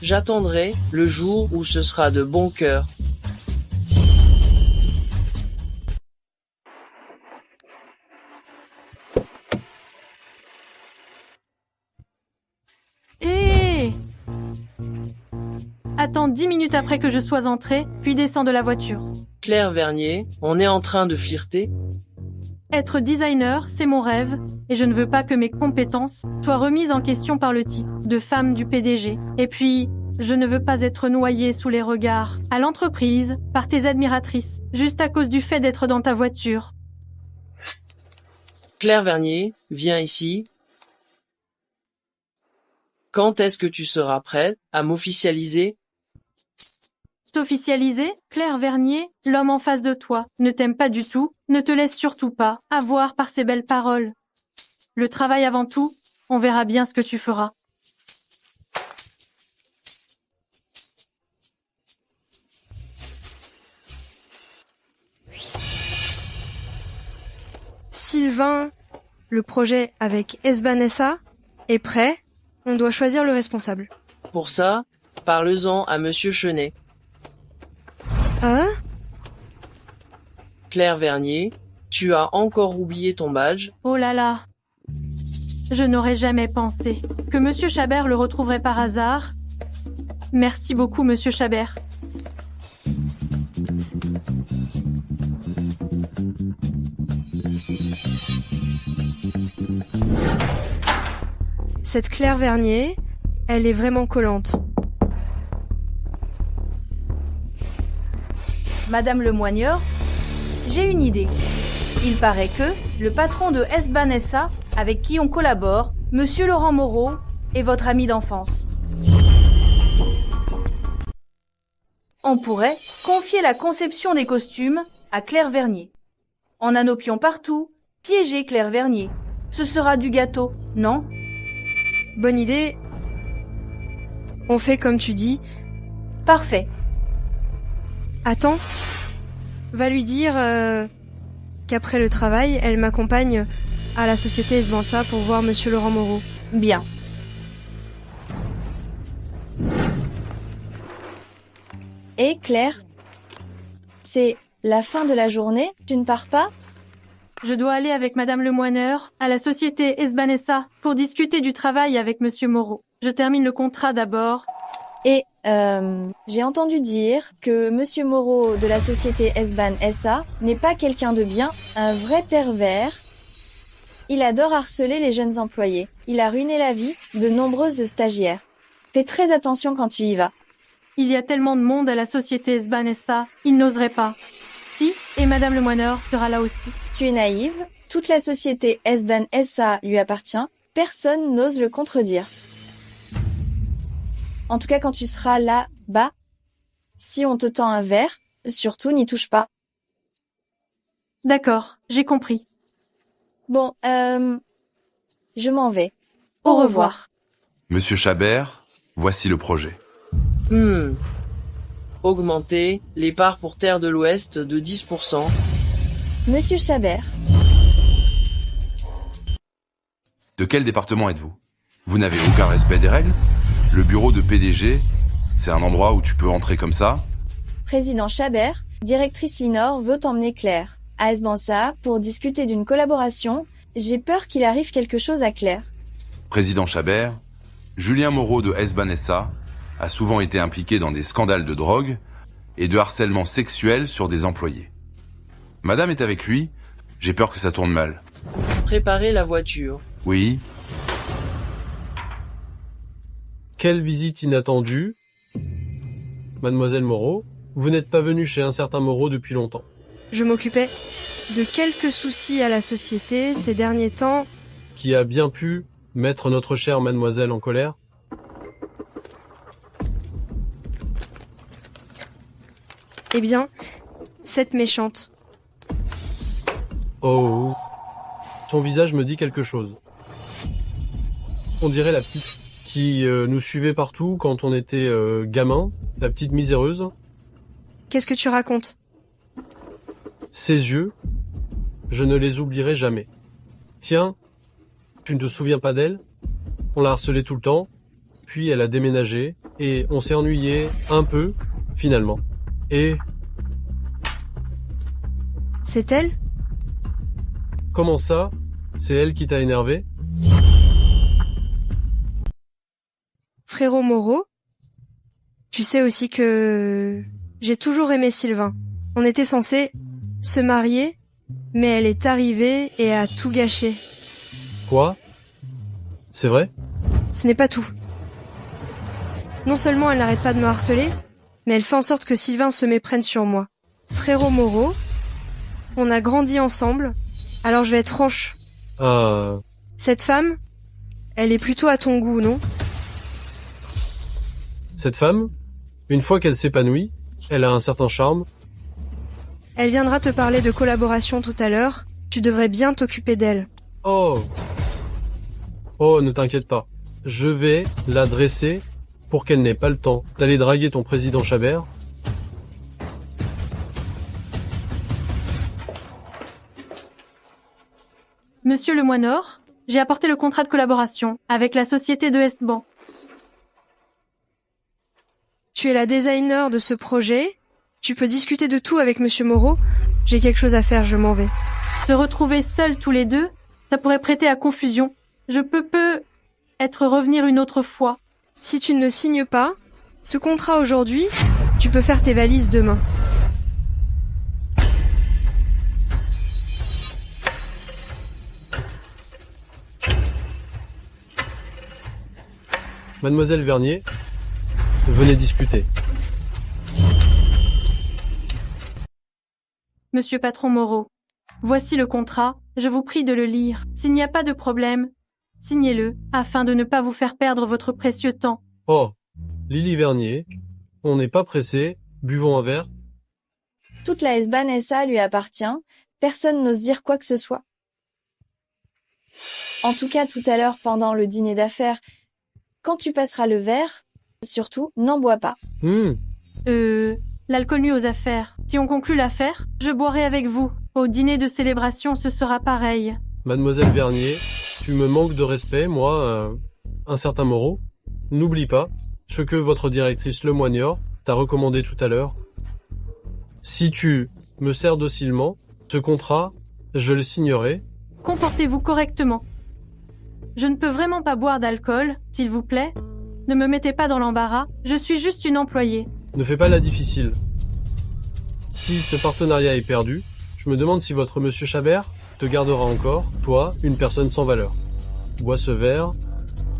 j'attendrai le jour où ce sera de bon cœur. Attends 10 minutes après que je sois entrée, puis descends de la voiture. Claire Vernier, on est en train de flirter? Être designer, c'est mon rêve, et je ne veux pas que mes compétences soient remises en question par le titre de femme du PDG. Et puis, je ne veux pas être noyée sous les regards à l'entreprise par tes admiratrices, juste à cause du fait d'être dans ta voiture. Claire Vernier, viens ici. Quand est-ce que tu seras prête à m'officialiser? T'officialiser? Claire Vernier, l'homme en face de toi, ne t'aime pas du tout, ne te laisse surtout pas avoir par ses belles paroles. Le travail avant tout, on verra bien ce que tu feras. Sylvain, le projet avec Esbanessa est prêt. On doit choisir le responsable. Pour ça, parle-en à Monsieur Chenet. Hein? Claire Vernier, tu as encore oublié ton badge? Oh là là! Je n'aurais jamais pensé que Monsieur Chabert le retrouverait par hasard. Merci beaucoup, Monsieur Chabert. Cette Claire Vernier, elle est vraiment collante. Madame Lemoigneur, j'ai une idée. Il paraît que le patron de S-Bahn SA, avec qui on collabore, Monsieur Laurent Moreau, est votre ami d'enfance. On pourrait confier la conception des costumes à Claire Vernier. En anopion partout, piéger Claire Vernier. Ce sera du gâteau, non? Bonne idée. On fait comme tu dis. Parfait. Attends. Va lui dire qu'après le travail, elle m'accompagne à la société Esbansa pour voir Monsieur Laurent Moreau. Bien. Et Claire, c'est la fin de la journée, tu ne pars pas? Je dois aller avec Madame Lemoineur à la société Esbanessa pour discuter du travail avec Monsieur Moreau. Je termine le contrat d'abord. Et j'ai entendu dire que Monsieur Moreau de la société S-Bahn SA n'est pas quelqu'un de bien, un vrai pervers. Il adore harceler les jeunes employés. Il a ruiné la vie de nombreuses stagiaires. Fais très attention quand tu y vas. Il y a tellement de monde à la société S-Bahn SA, il n'oserait pas. Si, et Madame Lemoineur sera là aussi. Tu es naïve, toute la société S-Bahn SA lui appartient, personne n'ose le contredire. En tout cas, quand tu seras là-bas, si on te tend un verre, surtout n'y touche pas. D'accord, j'ai compris. Bon, je m'en vais. Au revoir. Monsieur Chabert, voici le projet. Augmenter les parts pour Terre de l'Ouest de 10%. Monsieur Chabert. De quel département êtes-vous? Vous n'avez aucun respect des règles? Le bureau de PDG, c'est un endroit où tu peux entrer comme ça? Président Chabert, directrice Linor veut emmener Claire à Esbansa pour discuter d'une collaboration. J'ai peur qu'il arrive quelque chose à Claire. Président Chabert, Julien Moreau de S-Bahn SA a souvent été impliqué dans des scandales de drogue et de harcèlement sexuel sur des employés. Madame est avec lui, j'ai peur que ça tourne mal. Préparer la voiture. Oui. Quelle visite inattendue. Mademoiselle Moreau, vous n'êtes pas venue chez un certain Moreau depuis longtemps. Je m'occupais de quelques soucis à la société ces derniers temps. Qui a bien pu mettre notre chère mademoiselle en colère? Eh bien, cette méchante. Oh. Son visage me dit quelque chose. On dirait la petite qui nous suivait partout quand on était gamin, la petite miséreuse. Qu'est-ce que tu racontes? Ses yeux, je ne les oublierai jamais. Tiens, tu ne te souviens pas d'elle? On l'a harcelée tout le temps, puis elle a déménagé, et on s'est ennuyé un peu, finalement. Et... C'est elle? Comment ça? C'est elle qui t'a énervé? Frérot Moreau, tu sais aussi que j'ai toujours aimé Sylvain. On était censés se marier, mais elle est arrivée et a tout gâché. Quoi? C'est vrai? Ce n'est pas tout. Non seulement elle n'arrête pas de me harceler, mais elle fait en sorte que Sylvain se méprenne sur moi. Frérot Moreau, on a grandi ensemble, alors je vais être franche. Ah... Cette femme, elle est plutôt à ton goût, non? Cette femme, une fois qu'elle s'épanouit, elle a un certain charme. Elle viendra te parler de collaboration tout à l'heure. Tu devrais bien t'occuper d'elle. Oh. Oh, ne t'inquiète pas. Je vais la dresser pour qu'elle n'ait pas le temps d'aller draguer ton président Chabert. Monsieur Lemoineur, j'ai apporté le contrat de collaboration avec la société de S-Bahn. Tu es la designer de ce projet. Tu peux discuter de tout avec Monsieur Moreau. J'ai quelque chose à faire, je m'en vais. Se retrouver seuls tous les deux, ça pourrait prêter à confusion. Je peux être revenir une autre fois. Si tu ne signes pas ce contrat aujourd'hui, tu peux faire tes valises demain. Mademoiselle Vernier, venez discuter. Monsieur Patron Moreau. Voici le contrat, je vous prie de le lire. S'il n'y a pas de problème, signez-le, afin de ne pas vous faire perdre votre précieux temps. Oh, Lily Vernier, on n'est pas pressé, buvons un verre. Toute la S-Bahn SA lui appartient, personne n'ose dire quoi que ce soit. En tout cas, tout à l'heure, pendant le dîner d'affaires, quand tu passeras le verre, surtout, n'en bois pas. L'alcool nuit aux affaires. Si on conclut l'affaire, je boirai avec vous. Au dîner de célébration, ce sera pareil. Mademoiselle Vernier, tu me manques de respect, moi, un certain Moreau. N'oublie pas ce que votre directrice Lemoignor t'a recommandé tout à l'heure. Si tu me sers docilement, ce contrat, je le signerai. Comportez-vous correctement. Je ne peux vraiment pas boire d'alcool, s'il vous plaît. Ne me mettez pas dans l'embarras, je suis juste une employée. Ne fais pas la difficile. Si ce partenariat est perdu, je me demande si votre monsieur Chabert te gardera encore, toi, une personne sans valeur. Bois ce verre,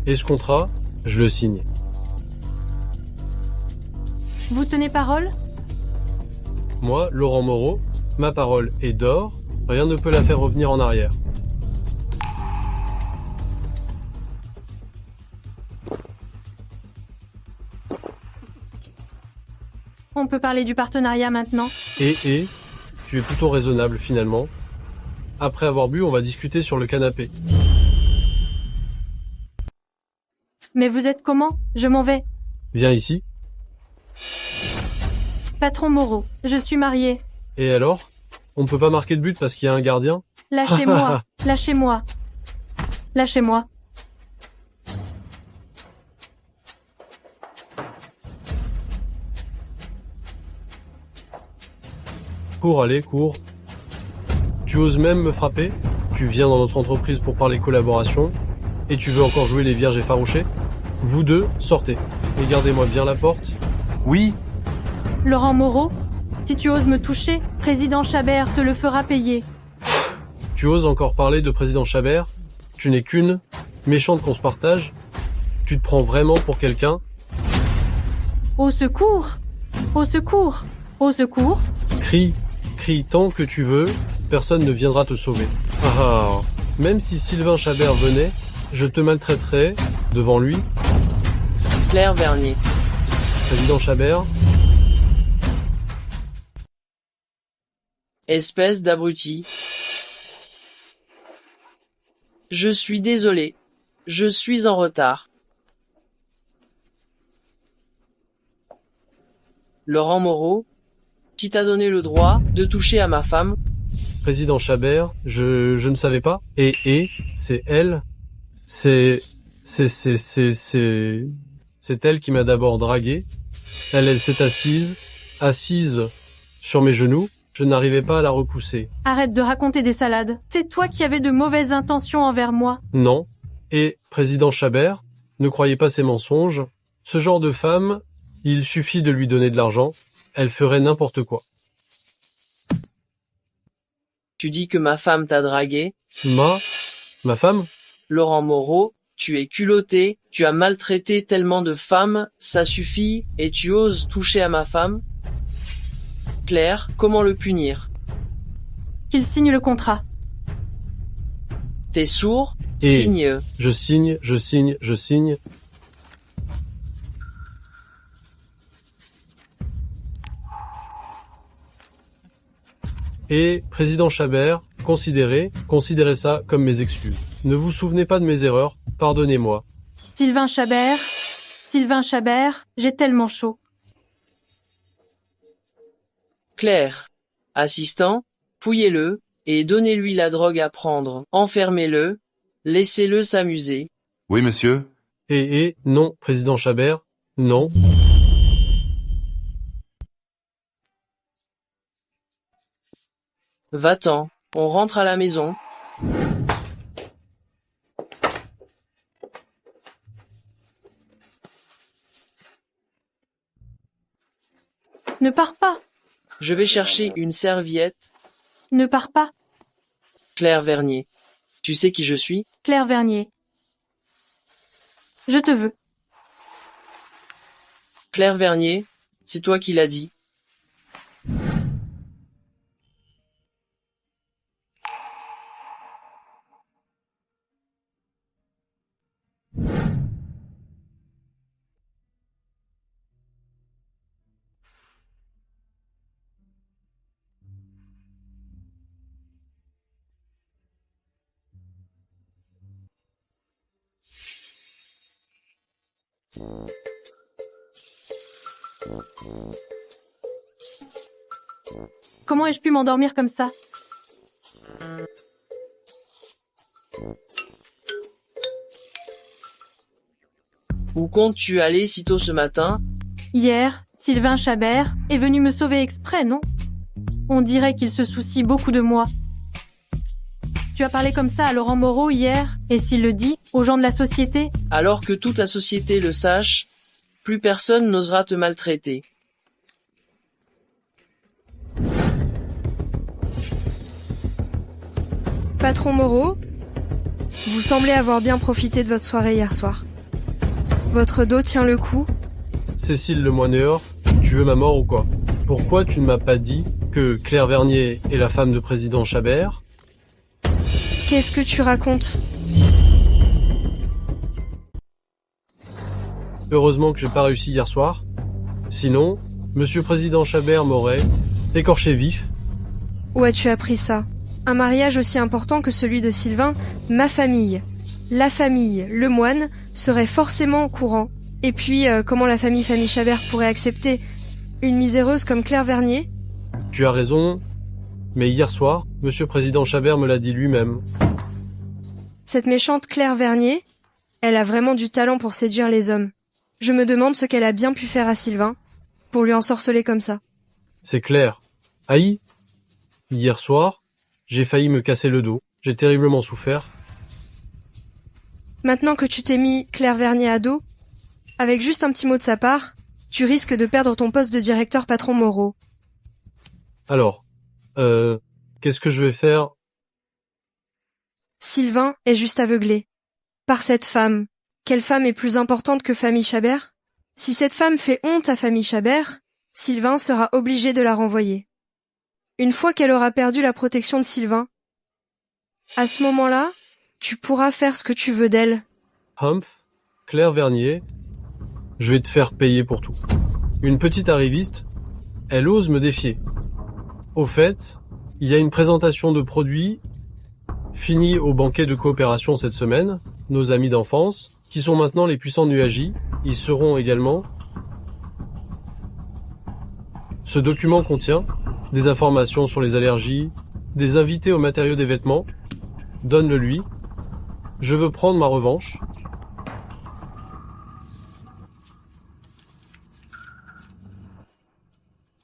et ce contrat, je le signe. Vous tenez parole? Moi, Laurent Moreau, ma parole est d'or, rien ne peut la faire revenir en arrière. On peut parler du partenariat maintenant? Tu es plutôt raisonnable finalement. Après avoir bu, on va discuter sur le canapé. Mais vous êtes comment? Je m'en vais. Viens ici. Patron Moreau, je suis mariée. Et alors? On ne peut pas marquer de but parce qu'il y a un gardien? Lâchez-moi, lâchez-moi. Lâchez-moi. Cours, allez, cours. Tu oses même me frapper? Tu viens dans notre entreprise pour parler collaboration et tu veux encore jouer les vierges effarouchées? Vous deux, sortez. Et gardez-moi bien la porte. Oui. Laurent Moreau, si tu oses me toucher, président Chabert te le fera payer. Tu oses encore parler de président Chabert? Tu n'es qu'une méchante qu'on se partage? Tu te prends vraiment pour quelqu'un? Au secours! Au secours! Au secours! Crie tant que tu veux, personne ne viendra te sauver. Ah, même si Sylvain Chabert venait, je te maltraiterais devant lui. Claire Vernier. Président Chabert. Espèce d'abruti. Je suis désolé. Je suis en retard. Laurent Moreau, qui t'a donné le droit de toucher à ma femme? Président Chabert, je ne savais pas. Et, c'est elle. C'est elle qui m'a d'abord dragué. Elle s'est assise sur mes genoux. Je n'arrivais pas à la repousser. Arrête de raconter des salades. C'est toi qui avais de mauvaises intentions envers moi. Non. Et, président Chabert, ne croyez pas ces mensonges. Ce genre de femme, il suffit de lui donner de l'argent. Elle ferait n'importe quoi. Tu dis que ma femme t'a dragué? Ma femme? Laurent Moreau, tu es culotté, tu as maltraité tellement de femmes, ça suffit, et tu oses toucher à ma femme? Claire, comment le punir? Qu'il signe le contrat. T'es sourd? Et signe. Je signe. Et, président Chabert, considérez ça comme mes excuses. Ne vous souvenez pas de mes erreurs, pardonnez-moi. Sylvain Chabert, j'ai tellement chaud. Claire. Assistant, fouillez-le, et donnez-lui la drogue à prendre. Enfermez-le, laissez-le s'amuser. Oui, monsieur. Non, président Chabert, non. Va-t'en, on rentre à la maison. Ne pars pas. Je vais chercher une serviette. Ne pars pas. Claire Vernier. Tu sais qui je suis? Claire Vernier. Je te veux. Claire Vernier, c'est toi qui l'as dit. Comment ai-je pu m'endormir comme ça? Où comptes-tu aller si tôt ce matin? Hier, Sylvain Chabert est venu me sauver exprès, non? On dirait qu'il se soucie beaucoup de moi. Tu as parlé comme ça à Laurent Moreau hier, et s'il le dit aux gens de la société? Alors que toute la société le sache, plus personne n'osera te maltraiter. Patron Moreau, vous semblez avoir bien profité de votre soirée hier soir. Votre dos tient le coup. Cécile Lemoineur, tu veux ma mort ou quoi? Pourquoi tu ne m'as pas dit que Claire Vernier est la femme de président Chabert? Qu'est-ce que tu racontes? Heureusement que j'ai pas réussi hier soir. Sinon, monsieur président Chabert m'aurait écorché vif. Où as-tu appris ça? Un mariage aussi important que celui de Sylvain, ma famille, la famille, le moine, serait forcément au courant. Et puis, comment la famille Chabert pourrait accepter une miséreuse comme Claire Vernier? Tu as raison, mais hier soir, monsieur président Chabert me l'a dit lui-même. Cette méchante Claire Vernier, elle a vraiment du talent pour séduire les hommes. Je me demande ce qu'elle a bien pu faire à Sylvain pour lui ensorceler comme ça. C'est clair. Aïe, hier soir, j'ai failli me casser le dos. J'ai terriblement souffert. Maintenant que tu t'es mis Claire Vernier à dos, avec juste un petit mot de sa part, tu risques de perdre ton poste de directeur patron Moreau. Alors, qu'est-ce que je vais faire? Sylvain est juste aveuglé. Par cette femme. Quelle femme est plus importante que famille Chabert? Si cette femme fait honte à famille Chabert, Sylvain sera obligé de la renvoyer. Une fois qu'elle aura perdu la protection de Sylvain, à ce moment-là, tu pourras faire ce que tu veux d'elle. Humph, Claire Vernier, je vais te faire payer pour tout. Une petite arriviste, elle ose me défier. Au fait, il y a une présentation de produits finie au banquet de coopération cette semaine. Nos amis d'enfance, qui sont maintenant les puissants nuagis, y seront également. Ce document contient des informations sur les allergies, des invités aux matériaux des vêtements. Donne-le lui. Je veux prendre ma revanche.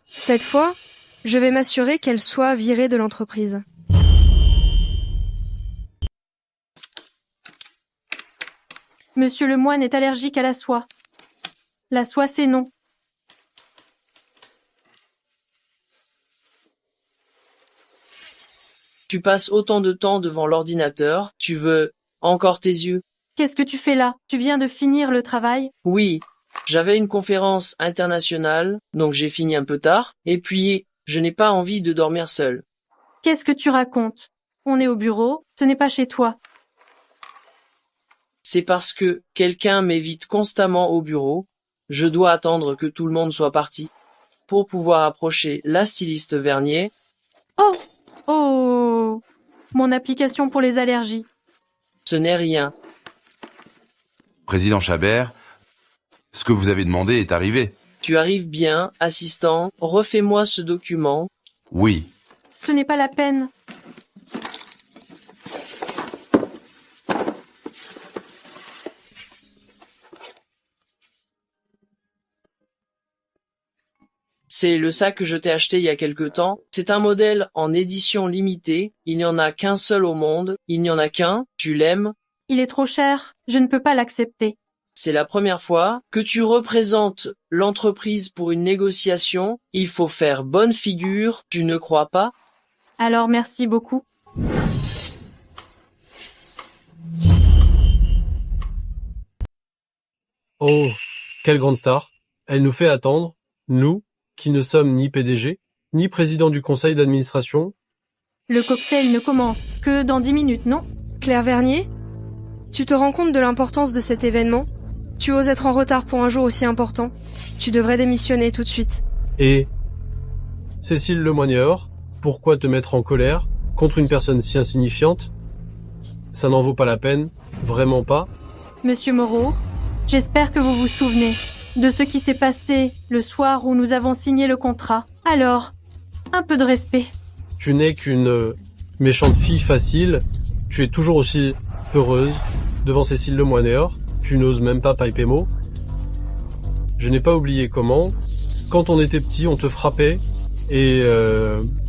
Cette fois, je vais m'assurer qu'elle soit virée de l'entreprise. Monsieur Lemoine est allergique à la soie. La soie, c'est non. Tu passes autant de temps devant l'ordinateur, tu veux encore tes yeux? Qu'est-ce que tu fais là? Tu viens de finir le travail? Oui, j'avais une conférence internationale, donc j'ai fini un peu tard, et puis je n'ai pas envie de dormir seul. Qu'est-ce que tu racontes? On est au bureau, ce n'est pas chez toi. C'est parce que quelqu'un m'évite constamment au bureau, je dois attendre que tout le monde soit parti pour pouvoir approcher la styliste Vernier. Oh! Oh! Mon application pour les allergies. Ce n'est rien. Président Chabert, ce que vous avez demandé est arrivé. Tu arrives bien, assistant, refais-moi ce document. Oui. Ce n'est pas la peine. C'est le sac que je t'ai acheté il y a quelque temps. C'est un modèle en édition limitée. Il n'y en a qu'un seul au monde. Il n'y en a qu'un. Tu l'aimes? Il est trop cher. Je ne peux pas l'accepter. C'est la première fois que tu représentes l'entreprise pour une négociation. Il faut faire bonne figure. Tu ne crois pas? Alors merci beaucoup. Oh, quelle grande star. Elle nous fait attendre, nous, qui ne sommes ni PDG, ni président du conseil d'administration. Le cocktail ne commence que dans 10 minutes, non? Claire Vernier, tu te rends compte de l'importance de cet événement? Tu oses être en retard pour un jour aussi important? Tu devrais démissionner tout de suite. Et Cécile Lemoineur, pourquoi te mettre en colère contre une personne si insignifiante? Ça n'en vaut pas la peine, vraiment pas. Monsieur Moreau, J'espère que vous vous souvenez de ce qui s'est passé le soir où nous avons signé le contrat. Alors, un peu de respect. Tu n'es qu'une méchante fille facile. Tu es toujours aussi peureuse devant Cécile Lemoinéor. Tu n'oses même pas piper mot. Je n'ai pas oublié comment. Quand on était petit, on te frappait et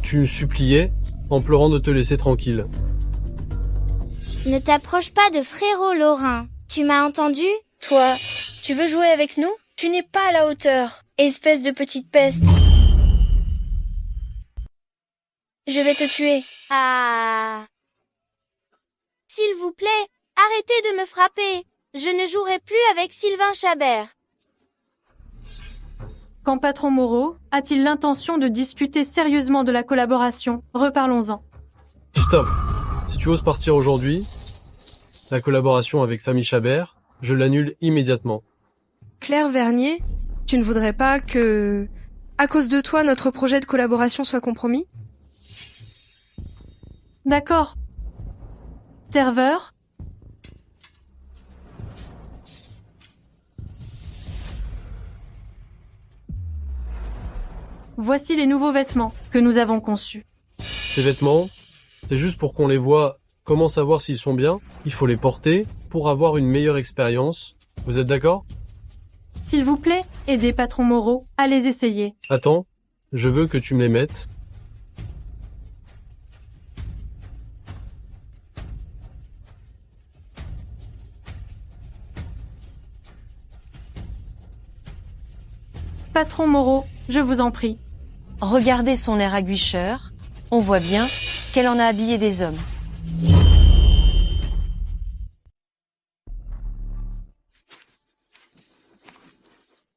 tu me suppliais en pleurant de te laisser tranquille. Ne t'approche pas de frérot Laurent. Tu m'as entendu? Toi, tu veux jouer avec nous? Tu n'es pas à la hauteur, espèce de petite peste. Je vais te tuer. Ah. S'il vous plaît, arrêtez de me frapper. Je ne jouerai plus avec Sylvain Chabert. Quand Patron Moreau a-t-il l'intention de discuter sérieusement de la collaboration? Reparlons-en. Stop. Si tu oses partir aujourd'hui, la collaboration avec Famille Chabert, je l'annule immédiatement. Claire Vernier, tu ne voudrais pas que, à cause de toi, notre projet de collaboration soit compromis? D'accord. Serveur? Voici les nouveaux vêtements que nous avons conçus. Ces vêtements, c'est juste pour qu'on les voit. Comment savoir s'ils sont bien? Il faut les porter pour avoir une meilleure expérience. Vous êtes d'accord? S'il vous plaît, aidez Patron Moreau à les essayer. Attends, je veux que tu me les mettes. Patron Moreau, je vous en prie. Regardez son air aguicheur. On voit bien qu'elle en a habillé des hommes.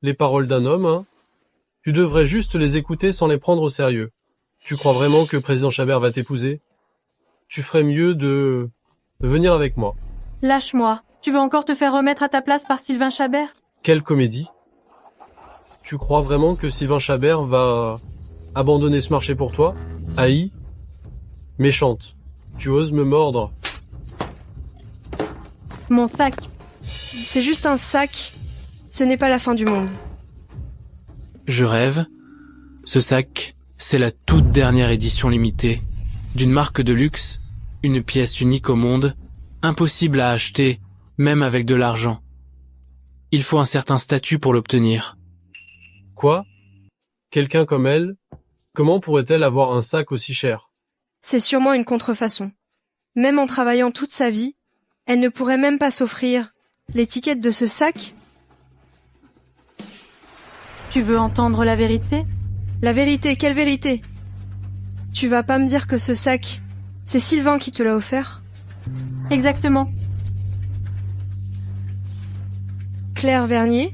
Les paroles d'un homme, hein? Tu devrais juste les écouter sans les prendre au sérieux. Tu crois vraiment que président Chabert va t'épouser? Tu ferais mieux de venir avec moi. Lâche-moi. Tu veux encore te faire remettre à ta place par Sylvain Chabert? Quelle comédie! Tu crois vraiment que Sylvain Chabert va abandonner ce marché pour toi? Haï? Méchante. Tu oses me mordre? Mon sac. C'est juste un sac. Ce n'est pas la fin du monde. Je rêve. Ce sac, c'est la toute dernière édition limitée. D'une marque de luxe, une pièce unique au monde, impossible à acheter, même avec de l'argent. Il faut un certain statut pour l'obtenir. Quoi? Quelqu'un comme elle, comment pourrait-elle avoir un sac aussi cher? C'est sûrement une contrefaçon. Même en travaillant toute sa vie, elle ne pourrait même pas s'offrir l'étiquette de ce sac. Tu veux entendre la vérité? La vérité, quelle vérité? Tu vas pas me dire que ce sac, c'est Sylvain qui te l'a offert? Exactement. Claire Vernier,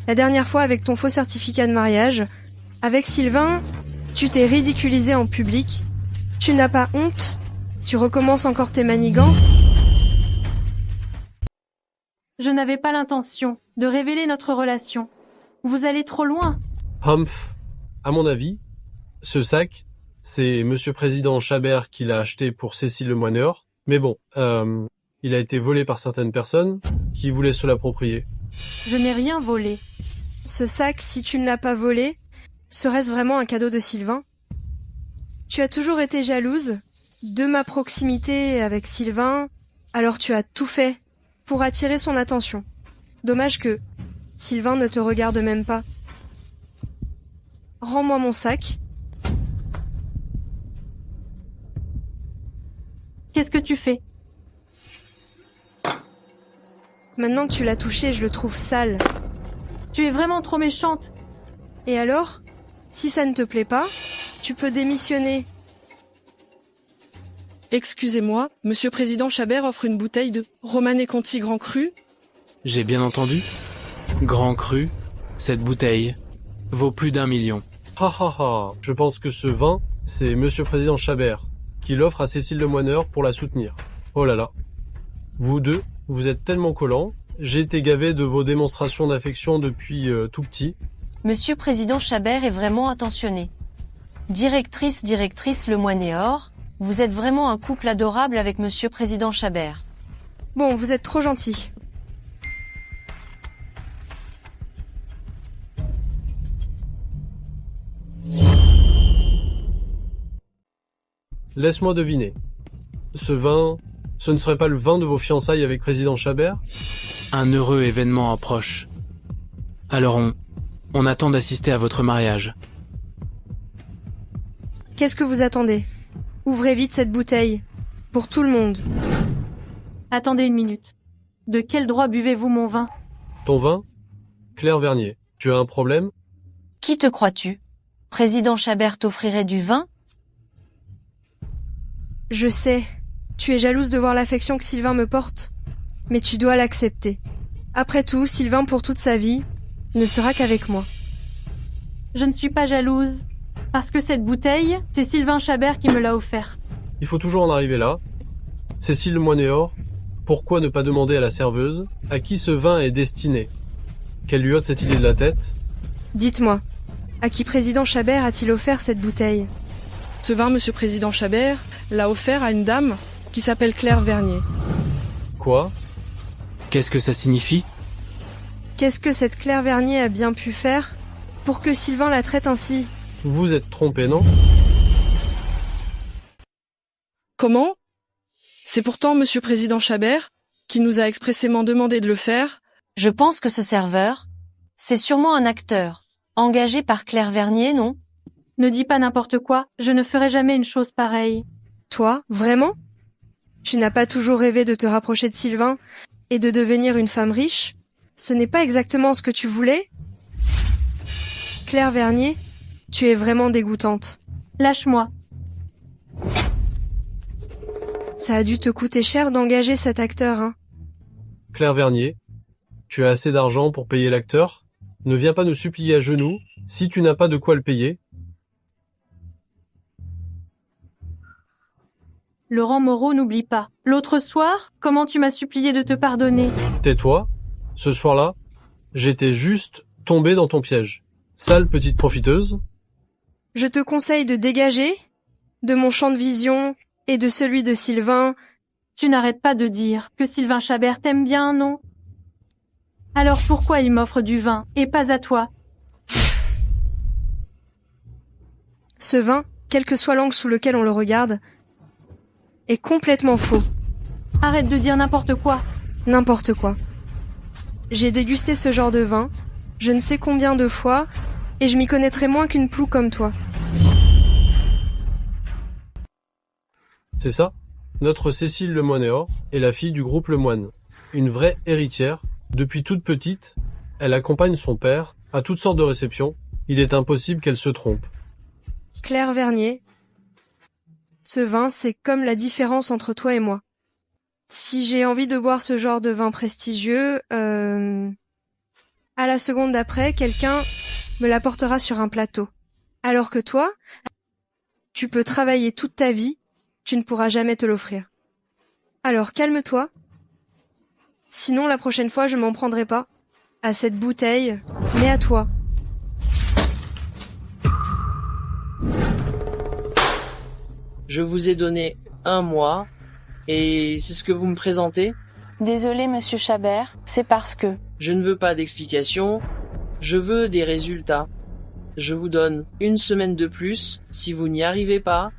la dernière fois avec ton faux certificat de mariage, avec Sylvain, tu t'es ridiculisée en public. Tu n'as pas honte? Tu recommences encore tes manigances? Je n'avais pas l'intention de révéler notre relation. Vous allez trop loin. Humph. À mon avis, ce sac, c'est Monsieur Président Chabert qui l'a acheté pour Cécile Lemoinéor. Mais bon, il a été volé par certaines personnes qui voulaient se l'approprier. Je n'ai rien volé. Ce sac, si tu ne l'as pas volé, serait-ce vraiment un cadeau de Sylvain? Tu as toujours été jalouse de ma proximité avec Sylvain, alors tu as tout fait pour attirer son attention. Dommage que Sylvain ne te regarde même pas. Rends-moi mon sac. Qu'est-ce que tu fais? Maintenant que tu l'as touché, je le trouve sale. Tu es vraiment trop méchante. Et alors? Si ça ne te plaît pas, tu peux démissionner. Excusez-moi, Monsieur Président Chabert offre une bouteille de Romanée Conti Grand Cru? J'ai bien entendu. Grand Cru, cette bouteille vaut plus d'1 million. Ha ha ha, je pense que ce vin, c'est Monsieur Président Chabert qui l'offre à Cécile Lemoinéor pour la soutenir. Oh là là. Vous deux, vous êtes tellement collants. J'ai été gavé de vos démonstrations d'affection depuis tout petit. Monsieur Président Chabert est vraiment attentionné. Directrice Lemoinéor, vous êtes vraiment un couple adorable avec Monsieur Président Chabert. Bon, vous êtes trop gentil. Laisse-moi deviner. Ce vin, ce ne serait pas le vin de vos fiançailles avec président Chabert? Un heureux événement approche. Alors on attend d'assister à votre mariage. Qu'est-ce que vous attendez? Ouvrez vite cette bouteille. Pour tout le monde. Attendez une minute. De quel droit buvez-vous mon vin? Ton vin? Claire Vernier, tu as un problème? Qui te crois-tu? Président Chabert t'offrirait du vin? Je sais, tu es jalouse de voir l'affection que Sylvain me porte, mais tu dois l'accepter. Après tout, Sylvain pour toute sa vie ne sera qu'avec moi. Je ne suis pas jalouse, parce que cette bouteille, c'est Sylvain Chabert qui me l'a offert. Il faut toujours en arriver là. Cécile Moinéor, pourquoi ne pas demander à la serveuse à qui ce vin est destiné? Qu'elle lui ôte cette idée de la tête? Dites-moi, à qui président Chabert a-t-il offert cette bouteille? Ce vin, monsieur président Chabert l'a offert à une dame qui s'appelle Claire Vernier. Quoi? Qu'est-ce que ça signifie? Qu'est-ce que cette Claire Vernier a bien pu faire pour que Sylvain la traite ainsi? Vous vous êtes trompé, non? Comment? C'est pourtant monsieur président Chabert qui nous a expressément demandé de le faire. Je pense que ce serveur, c'est sûrement un acteur, engagé par Claire Vernier, non? Ne dis pas n'importe quoi, je ne ferai jamais une chose pareille. Toi, vraiment? Tu n'as pas toujours rêvé de te rapprocher de Sylvain et de devenir une femme riche? Ce n'est pas exactement ce que tu voulais? Claire Vernier, tu es vraiment dégoûtante. Lâche-moi. Ça a dû te coûter cher d'engager cet acteur, hein? Claire Vernier, tu as assez d'argent pour payer l'acteur? Ne viens pas nous supplier à genoux si tu n'as pas de quoi le payer. Laurent Moreau, n'oublie pas. L'autre soir, comment tu m'as supplié de te pardonner? Tais-toi. Ce soir-là, j'étais juste tombé dans ton piège. Sale petite profiteuse. Je te conseille de dégager de mon champ de vision et de celui de Sylvain. Tu n'arrêtes pas de dire que Sylvain Chabert t'aime bien, non? Alors pourquoi il m'offre du vin et pas à toi? Ce vin, quel que soit l'angle sous lequel on le regarde, est complètement faux. Arrête de dire n'importe quoi. N'importe quoi. J'ai dégusté ce genre de vin, je ne sais combien de fois, et je m'y connaîtrais moins qu'une ploue comme toi. C'est ça? Notre Cécile Lemoinéor est la fille du groupe Lemoine. Une vraie héritière. Depuis toute petite, elle accompagne son père à toutes sortes de réceptions. Il est impossible qu'elle se trompe. Claire Vernier, ce vin, c'est comme la différence entre toi et moi. Si j'ai envie de boire ce genre de vin prestigieux, à la seconde d'après, quelqu'un me l'apportera sur un plateau. Alors que toi, tu peux travailler toute ta vie, tu ne pourras jamais te l'offrir. Alors calme-toi. Sinon, la prochaine fois, je m'en prendrai pas à cette bouteille, mais à toi. Je vous ai donné 1 mois, et c'est ce que vous me présentez? Désolé, monsieur Chabert, c'est parce que... Je ne veux pas d'explication, je veux des résultats. Je vous donne 1 semaine de plus, si vous n'y arrivez pas,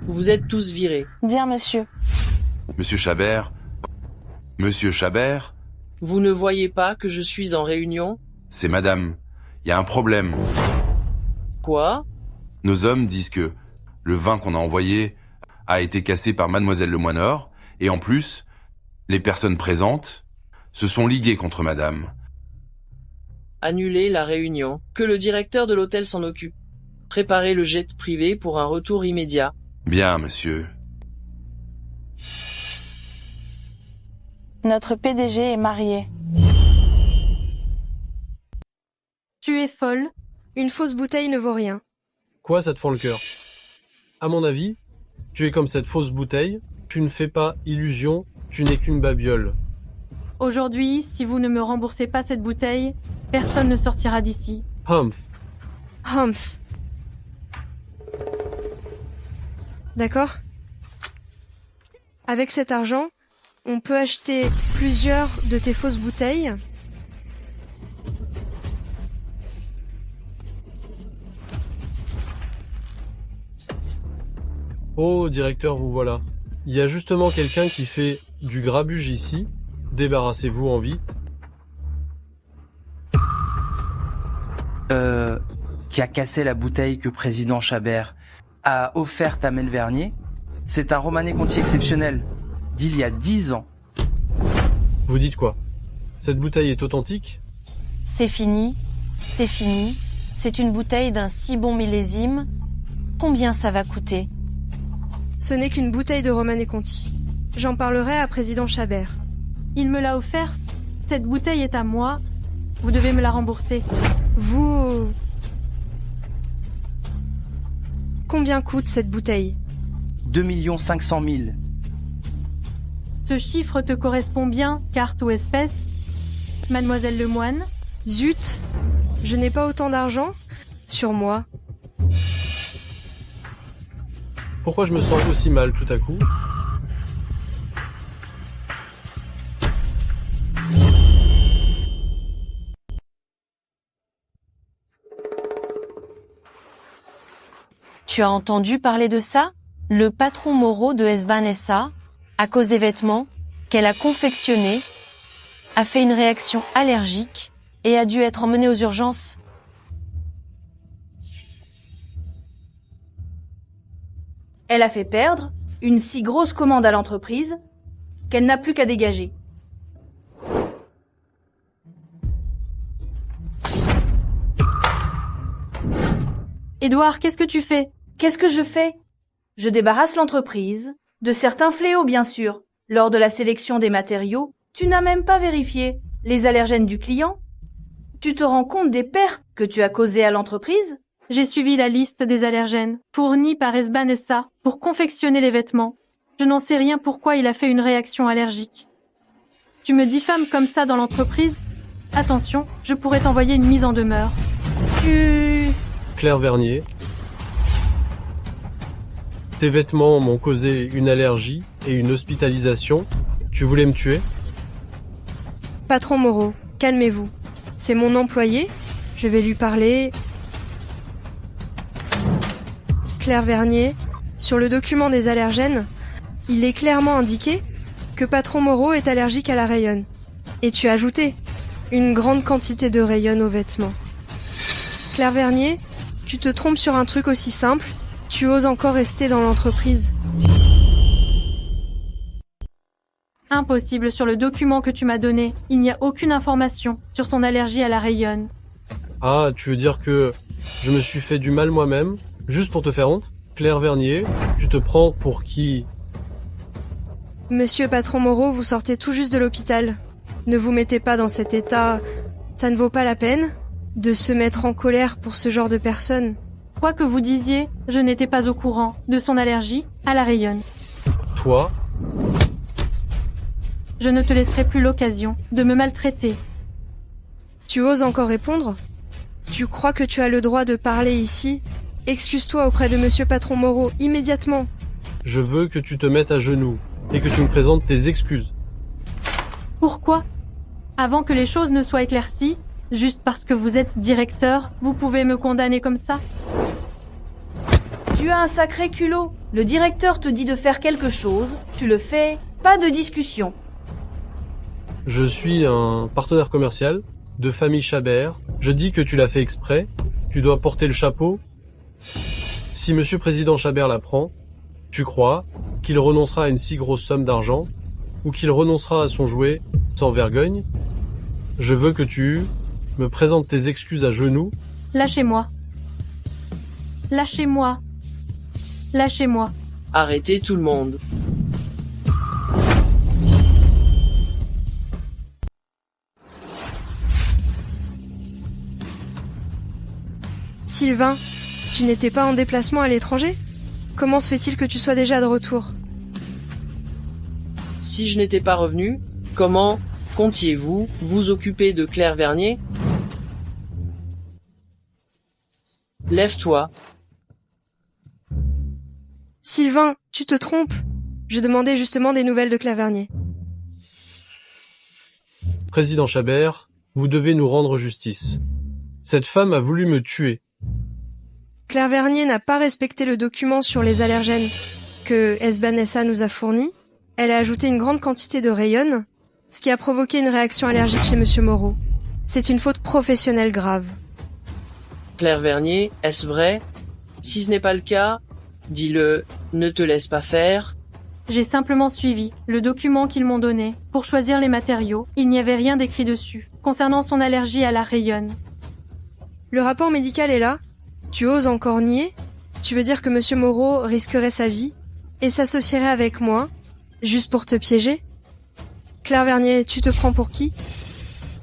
vous êtes tous virés. Bien, monsieur. Monsieur Chabert? Monsieur Chabert? Vous ne voyez pas que je suis en réunion? C'est madame. Il y a un problème. Quoi? Nos hommes disent que le vin qu'on a envoyé a été cassé par mademoiselle Lemoinéor, et en plus, les personnes présentes se sont liguées contre madame. Annulez la réunion. Que le directeur de l'hôtel s'en occupe. Préparez le jet privé pour un retour immédiat. Bien, monsieur. Notre PDG est marié. Tu es folle. Une fausse bouteille ne vaut rien. Quoi, ça te fend le cœur? À mon avis, tu es comme cette fausse bouteille, tu ne fais pas illusion, tu n'es qu'une babiole. Aujourd'hui, si vous ne me remboursez pas cette bouteille, personne ne sortira d'ici. Humph. Humph. D'accord? Avec cet argent, on peut acheter plusieurs de tes fausses bouteilles. Oh, directeur, vous voilà. Il y a justement quelqu'un qui fait du grabuge ici. Débarrassez-vous en vite. Qui a cassé la bouteille que président Chabert a offerte à Mel Vernier. C'est un Romanée Conti exceptionnel, d'il y a 10 ans. Vous dites quoi? Cette bouteille est authentique? C'est fini, c'est fini. C'est une bouteille d'un si bon millésime. Combien ça va coûter? Ce n'est qu'une bouteille de Romanée Conti. J'en parlerai à président Chabert. Il me l'a offerte. Cette bouteille est à moi. Vous devez me la rembourser. Vous... Combien coûte cette bouteille? 2 500 000. Ce chiffre te correspond bien, carte ou espèce, mademoiselle Lemoine? Zut! Je n'ai pas autant d'argent sur moi. Pourquoi je me sens aussi mal tout à coup? Tu as entendu parler de ça? Le patron Moreau de S-Bahn SA, à cause des vêtements qu'elle a confectionnés, a fait une réaction allergique et a dû être emmené aux urgences. Elle a fait perdre une si grosse commande à l'entreprise qu'elle n'a plus qu'à dégager. Édouard, qu'est-ce que tu fais? Qu'est-ce que je fais? Je débarrasse l'entreprise de certains fléaux, bien sûr. Lors de la sélection des matériaux, tu n'as même pas vérifié les allergènes du client. Tu te rends compte des pertes que tu as causées à l'entreprise? J'ai suivi la liste des allergènes fournis par S-Bahn SA pour confectionner les vêtements. Je n'en sais rien pourquoi il a fait une réaction allergique. Tu me diffames comme ça dans l'entreprise? Attention, je pourrais t'envoyer une mise en demeure. Claire Vernier. Tes vêtements m'ont causé une allergie et une hospitalisation. Tu voulais me tuer? Patron Moreau, calmez-vous. C'est mon employé. Je vais lui parler. Claire Vernier, sur le document des allergènes, il est clairement indiqué que patron Moreau est allergique à la rayonne. Et tu as ajouté une grande quantité de rayonne aux vêtements. Claire Vernier, tu te trompes sur un truc aussi simple. Tu oses encore rester dans l'entreprise. Impossible, sur le document que tu m'as donné, il n'y a aucune information sur son allergie à la rayonne. Ah, tu veux dire que je me suis fait du mal moi-même, juste pour te faire honte? Claire Vernier, tu te prends pour qui? Monsieur patron Moreau, vous sortez tout juste de l'hôpital. Ne vous mettez pas dans cet état. Ça ne vaut pas la peine de se mettre en colère pour ce genre de personnes. Quoi que vous disiez, je n'étais pas au courant de son allergie à la rayonne. Toi? Je ne te laisserai plus l'occasion de me maltraiter. Tu oses encore répondre? Tu crois que tu as le droit de parler ici? Excuse-toi auprès de monsieur patron Moreau, immédiatement. Je veux que tu te mettes à genoux et que tu me présentes tes excuses. Pourquoi? Avant que les choses ne soient éclaircies, juste parce que vous êtes directeur, vous pouvez me condamner comme ça? Tu as un sacré culot. Le directeur te dit de faire quelque chose, tu le fais, pas de discussion. Je suis un partenaire commercial de famille Chabert. Je dis que tu l'as fait exprès. Tu dois porter le chapeau. Si monsieur président Chabert l'apprend, tu crois qu'il renoncera à une si grosse somme d'argent ou qu'il renoncera à son jouet sans vergogne? Je veux que tu me présentes tes excuses à genoux. Lâchez-moi. Lâchez-moi. Lâchez-moi. Arrêtez tout le monde. Sylvain, tu n'étais pas en déplacement à l'étranger? Comment se fait-il que tu sois déjà de retour? Si je n'étais pas revenu, comment comptiez-vous vous occuper de Claire Vernier? Lève-toi. Sylvain, tu te trompes. Je demandais justement des nouvelles de Claire Vernier. Président Chabert, vous devez nous rendre justice. Cette femme a voulu me tuer. Claire Vernier n'a pas respecté le document sur les allergènes. que Esban SA nous a fournie, elle a ajouté une grande quantité de rayonne, ce qui a provoqué une réaction allergique chez Monsieur Moreau. C'est une faute professionnelle grave. Claire Vernier, est-ce vrai? Si ce n'est pas le cas, dis-le, ne te laisse pas faire. J'ai simplement suivi le document qu'ils m'ont donné. Pour choisir les matériaux, il n'y avait rien d'écrit dessus, concernant son allergie à la rayonne. Le rapport médical est là. Tu oses encore nier? Tu veux dire que Monsieur Moreau risquerait sa vie et s'associerait avec moi, juste pour te piéger? Claire Vernier, tu te prends pour qui?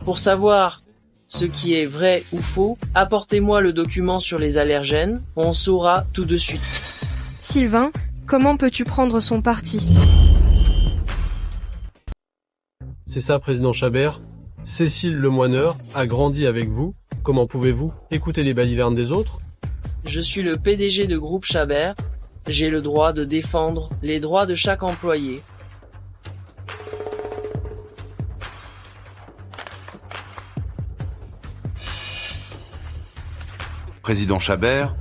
Pour savoir ce qui est vrai ou faux, apportez-moi le document sur les allergènes, on saura tout de suite. Sylvain, comment peux-tu prendre son parti? C'est ça, président Chabert. Cécile Lemoineur a grandi avec vous. Comment pouvez-vous écouter les balivernes des autres? Je suis le PDG de Groupe Chabert. J'ai le droit de défendre les droits de chaque employé. Président Chabert,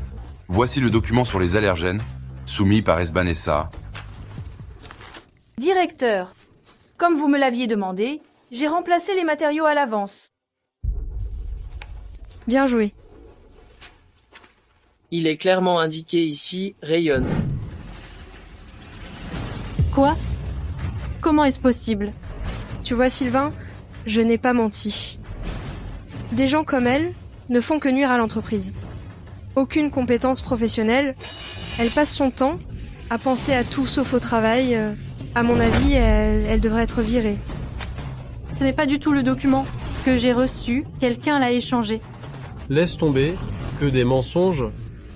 voici le document sur les allergènes, soumis par Esban SA. Directeur, comme vous me l'aviez demandé, j'ai remplacé les matériaux à l'avance. Bien joué. Il est clairement indiqué ici, rayonne. Quoi? Comment est-ce possible? Tu vois, Sylvain, je n'ai pas menti. Des gens comme elle ne font que nuire à l'entreprise. Aucune compétence professionnelle. Elle passe son temps à penser à tout sauf au travail. À mon avis, elle devrait être virée. Ce n'est pas du tout le document que j'ai reçu. Quelqu'un l'a échangé. Laisse tomber, que des mensonges.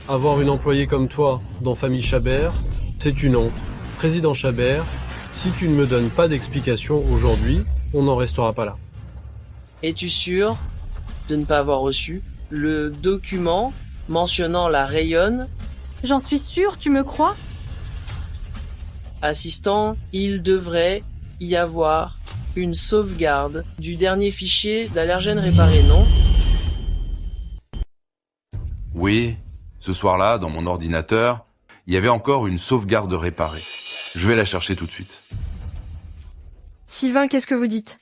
Avoir une employée comme toi dans Famille Chabert, c'est une honte. Président Chabert, si tu ne me donnes pas d'explication aujourd'hui, on n'en restera pas là. Es-tu sûr de ne pas avoir reçu le document mentionnant la rayonne? J'en suis sûre, tu me crois? Assistant, il devrait y avoir une sauvegarde du dernier fichier d'allergènes réparés, non? Oui, ce soir-là, dans mon ordinateur, il y avait encore une sauvegarde réparée. Je vais la chercher tout de suite. Sylvain, qu'est-ce que vous dites?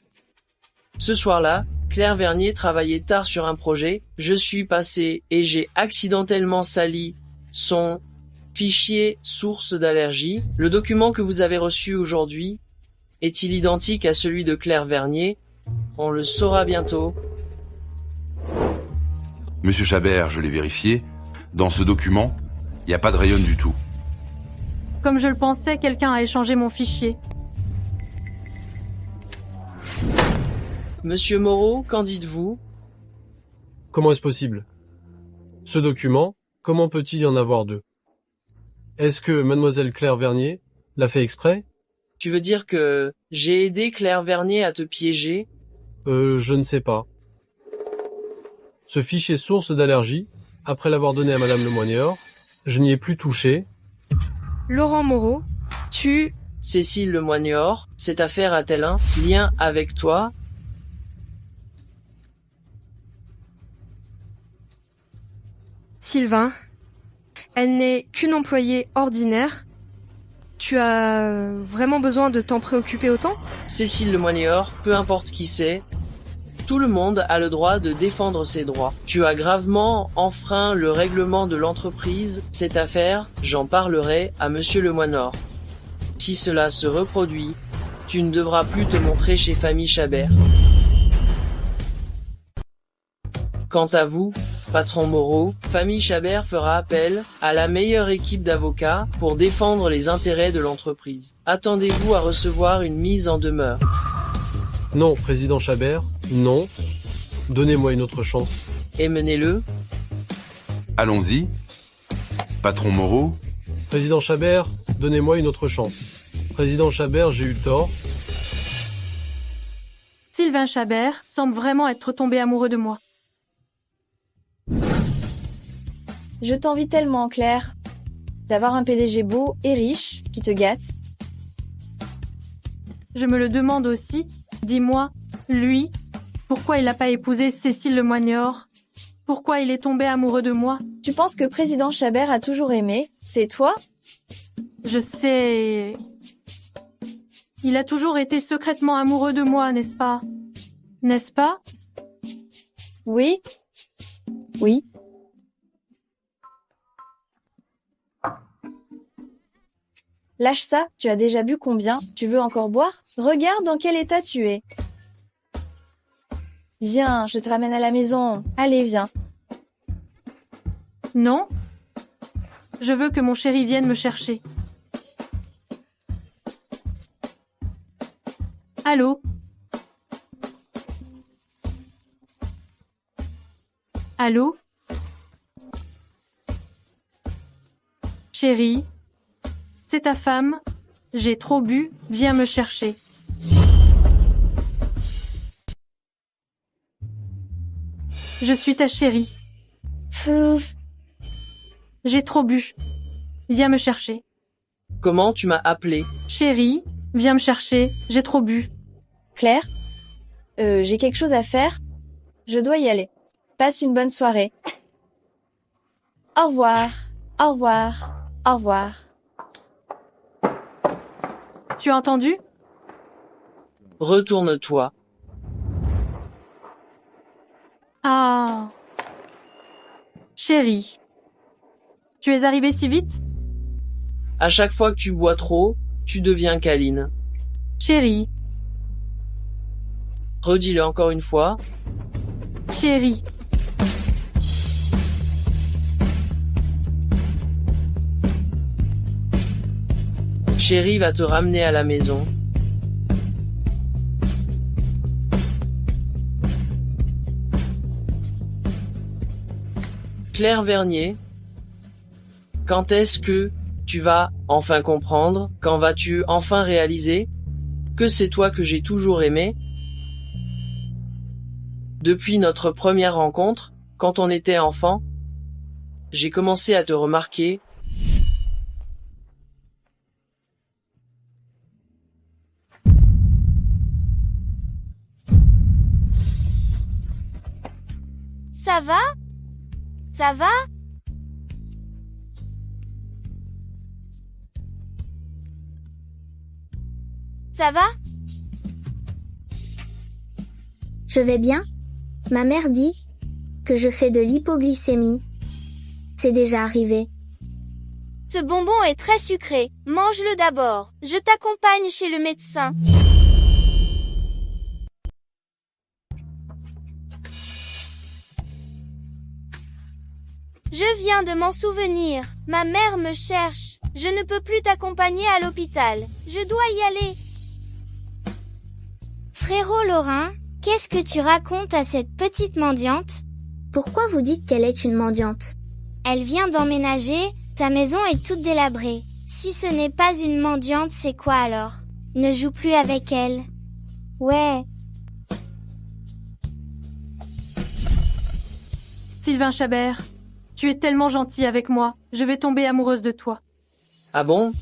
Ce soir-là, Claire Vernier travaillait tard sur un projet. Je suis passé et j'ai accidentellement sali son fichier source d'allergie. Le document que vous avez reçu aujourd'hui est-il identique à celui de Claire Vernier? On le saura bientôt. Monsieur Chabert, je l'ai vérifié. Dans ce document, il n'y a pas de rayonne du tout. Comme je le pensais, quelqu'un a échangé mon fichier. Monsieur Moreau, qu'en dites-vous? Comment est-ce possible? Ce document, comment peut-il y en avoir deux? Est-ce que mademoiselle Claire Vernier l'a fait exprès? Tu veux dire que j'ai aidé Claire Vernier à te piéger? Je ne sais pas. Ce fichier source d'allergie, après l'avoir donné à madame Lemoineur, je n'y ai plus touché. Laurent Moreau, tu... Cécile Lemoineur, cette affaire a-t-elle un lien avec toi? Sylvain, elle n'est qu'une employée ordinaire. Tu as vraiment besoin de t'en préoccuper autant? Cécile Lemoineur, peu importe qui c'est, tout le monde a le droit de défendre ses droits. Tu as gravement enfreint le règlement de l'entreprise. Cette affaire, j'en parlerai à monsieur Lemoineur. Si cela se reproduit, tu ne devras plus te montrer chez Famille Chabert. Quant à vous, patron Moreau, Famille Chabert fera appel à la meilleure équipe d'avocats pour défendre les intérêts de l'entreprise. Attendez-vous à recevoir une mise en demeure? Non, président Chabert, non. Donnez-moi une autre chance. Et menez-le. Allons-y. Patron Moreau. Président Chabert, donnez-moi une autre chance. Président Chabert, j'ai eu tort. Sylvain Chabert semble vraiment être tombé amoureux de moi. Je t'envie tellement, Claire. D'avoir un PDG beau et riche qui te gâte. Je me le demande aussi. Dis-moi, lui, pourquoi il n'a pas épousé Cécile Lemoineur? Pourquoi il est tombé amoureux de moi? Tu penses que président Chabert a toujours aimé? C'est toi? Je sais... Il a toujours été secrètement amoureux de moi, n'est-ce pas? N'est-ce pas? Oui. Oui. Lâche ça, tu as déjà bu combien? Tu veux encore boire? Regarde dans quel état tu es. Viens, je te ramène à la maison. Allez, viens. Non. Je veux que mon chéri vienne me chercher. Allô? Allô? Chérie? C'est ta femme? J'ai trop bu, viens me chercher. Je suis ta chérie. Fouf. J'ai trop bu. Viens me chercher. Comment tu m'as appelé? Chérie, viens me chercher, j'ai trop bu. Claire? J'ai quelque chose à faire. Je dois y aller. Passe une bonne soirée. Au revoir. Au revoir. Au revoir. Tu as entendu? Retourne-toi. Ah. Chérie. Tu es arrivée si vite? À chaque fois que tu bois trop, tu deviens câline. Chérie. Redis-le encore une fois. Chérie. Chérie va te ramener à la maison. Claire Vernier, quand est-ce que tu vas enfin comprendre? Quand vas-tu enfin réaliser que c'est toi que j'ai toujours aimé? Depuis notre première rencontre, quand on était enfant, j'ai commencé à te remarquer. Ça va? Ça va? Ça va? Je vais bien. Ma mère dit que je fais de l'hypoglycémie. C'est déjà arrivé. Ce bonbon est très sucré. Mange-le d'abord. Je t'accompagne chez le médecin. Je viens de m'en souvenir. Ma mère me cherche. Je ne peux plus t'accompagner à l'hôpital. Je dois y aller. Frérot Laurin, qu'est-ce que tu racontes à cette petite mendiante? Pourquoi vous dites qu'elle est une mendiante? Elle vient d'emménager. Sa maison est toute délabrée. Si ce n'est pas une mendiante, c'est quoi alors? Ne joue plus avec elle. Ouais. Sylvain Chabert, tu es tellement gentil avec moi. Je vais tomber amoureuse de toi. Ah bon?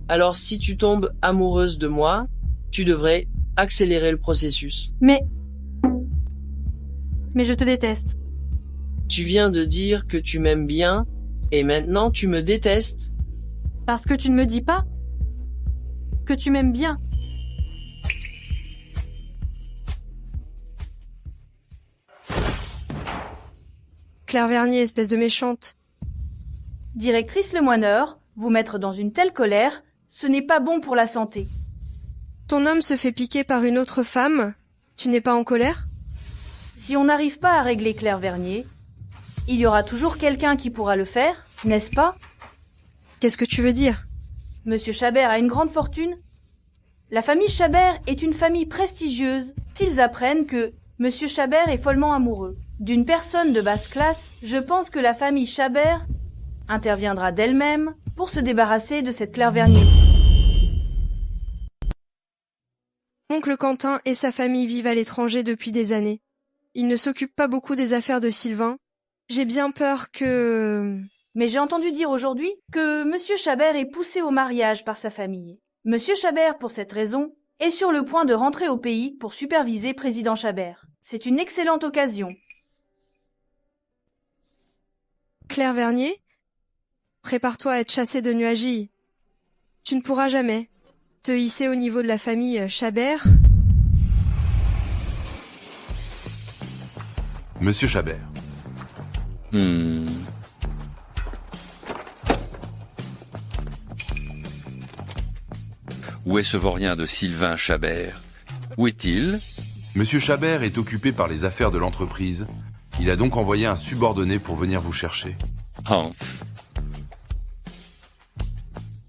Alors si tu tombes amoureuse de moi, tu devrais accélérer le processus. Mais je te déteste. Tu viens de dire que tu m'aimes bien, et maintenant tu me détestes. Parce que tu ne me dis pas que tu m'aimes bien. Claire Vernier, espèce de méchante. Directrice Lemoineur, vous mettre dans une telle colère, ce n'est pas bon pour la santé. Ton homme se fait piquer par une autre femme. Tu n'es pas en colère? Si on n'arrive pas à régler Claire Vernier, il y aura toujours quelqu'un qui pourra le faire, n'est-ce pas? Qu'est-ce que tu veux dire? Monsieur Chabert a une grande fortune. La famille Chabert est une famille prestigieuse. S'ils apprennent que Monsieur Chabert est follement amoureux d'une personne de basse classe, je pense que la famille Chabert interviendra d'elle-même pour se débarrasser de cette Claire Vernier. Oncle Quentin et sa famille vivent à l'étranger depuis des années. Ils ne s'occupent pas beaucoup des affaires de Sylvain. J'ai bien peur que... Mais j'ai entendu dire aujourd'hui que Monsieur Chabert est poussé au mariage par sa famille. Monsieur Chabert, pour cette raison, est sur le point de rentrer au pays pour superviser président Chabert. C'est une excellente occasion. Claire Vernier, prépare-toi à être chassée de Nuagy. Tu ne pourras jamais te hisser au niveau de la famille Chabert. Monsieur Chabert. Où est ce vaurien de Sylvain Chabert? Où est-il? Monsieur Chabert est occupé par les affaires de l'entreprise. Il a donc envoyé un subordonné pour venir vous chercher. Humph.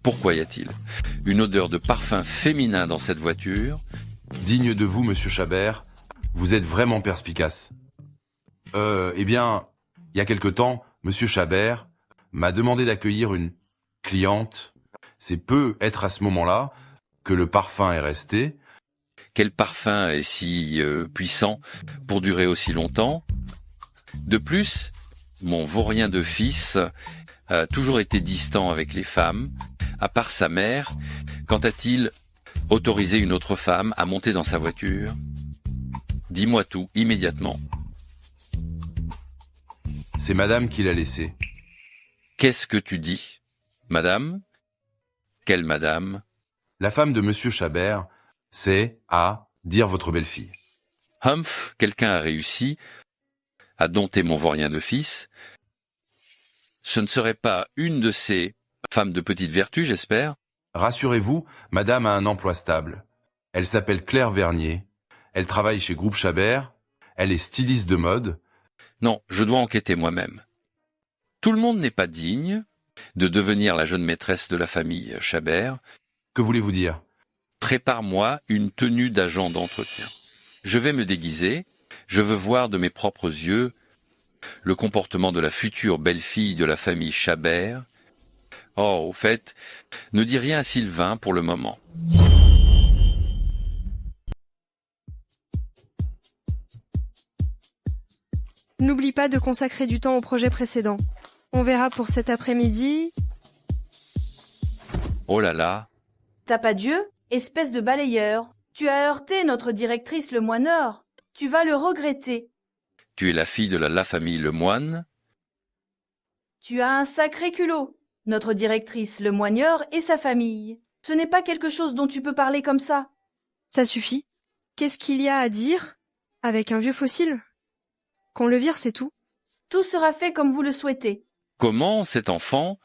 Pourquoi y a-t-il une odeur de parfum féminin dans cette voiture? Digne de vous, monsieur Chabert, vous êtes vraiment perspicace. Eh bien, il y a quelque temps, monsieur Chabert m'a demandé d'accueillir une cliente. C'est peu être à ce moment-là que le parfum est resté. Quel parfum est si puissant pour durer aussi longtemps? De plus, mon vaurien de fils a toujours été distant avec les femmes. À part sa mère, quand a-t-il autorisé une autre femme à monter dans sa voiture? Dis-moi tout, immédiatement. C'est madame qui l'a laissé. Qu'est-ce que tu dis? Madame? Quelle madame? La femme de monsieur Chabert, c'est à dire votre belle-fille. Humph, quelqu'un a réussi à dompter mon vaurien de fils. Ce ne serait pas une de ces femmes de petite vertu, j'espère? Rassurez-vous, madame a un emploi stable. Elle s'appelle Claire Vernier. Elle travaille chez Groupe Chabert. Elle est styliste de mode. Non, je dois enquêter moi-même. Tout le monde n'est pas digne de devenir la jeune maîtresse de la famille Chabert. Que voulez-vous dire? Prépare-moi une tenue d'agent d'entretien. Je vais me déguiser. Je veux voir de mes propres yeux le comportement de la future belle-fille de la famille Chabert. Oh, au fait, ne dis rien à Sylvain pour le moment. N'oublie pas de consacrer du temps au projet précédent. On verra pour cet après-midi. Oh là là. T'as pas Dieu, espèce de balayeur. Tu as heurté notre directrice le moineur. Tu vas le regretter. Tu es la fille de la famille Lemoine? Tu as un sacré culot. Notre directrice le moigneur et sa famille. Ce n'est pas quelque chose dont tu peux parler comme ça. Ça suffit. Qu'est-ce qu'il y a à dire avec un vieux fossile? Qu'on le vire, c'est tout. Tout sera fait comme vous le souhaitez. Comment cette enfant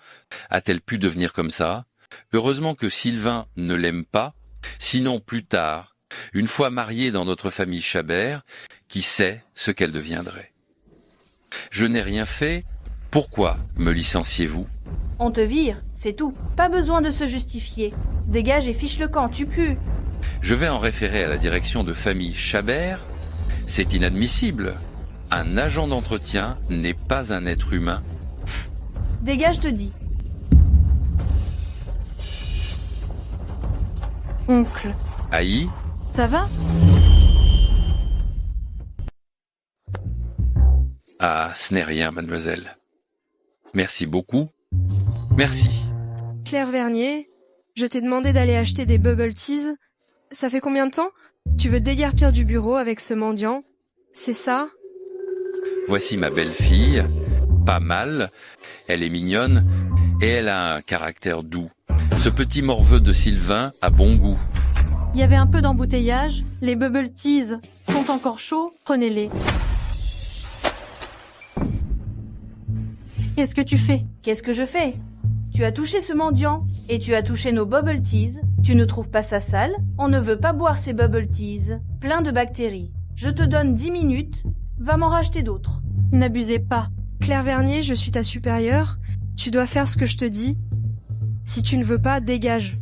a-t-elle pu devenir comme ça? Heureusement que Sylvain ne l'aime pas, sinon plus tard, une fois mariée dans notre famille Chabert, qui sait ce qu'elle deviendrait. Je n'ai rien fait, pourquoi me licenciez-vous? On te vire, c'est tout. Pas besoin de se justifier. Dégage et fiche le camp, tu pues. Je vais en référer à la direction de famille Chabert. C'est inadmissible. Un agent d'entretien n'est pas un être humain. Dégage, te dis. Oncle. Aïe. Ça va? Ah, ce n'est rien, mademoiselle. Merci beaucoup. Merci. Claire Vernier, je t'ai demandé d'aller acheter des bubble teas. Ça fait combien de temps? Tu veux déguerpir du bureau avec ce mendiant? C'est ça? Voici ma belle-fille. Pas mal. Elle est mignonne et elle a un caractère doux. Ce petit morveux de Sylvain a bon goût. Il y avait un peu d'embouteillage. Les bubble teas sont encore chauds. Prenez-les. Qu'est-ce que tu fais? Qu'est-ce que je fais? Tu as touché ce mendiant et tu as touché nos bubble teas. Tu ne trouves pas ça sale? On ne veut pas boire ces bubble teas. Plein de bactéries. Je te donne 10 minutes. Va m'en racheter d'autres. N'abusez pas. Claire Vernier, je suis ta supérieure. Tu dois faire ce que je te dis. Si tu ne veux pas, dégage.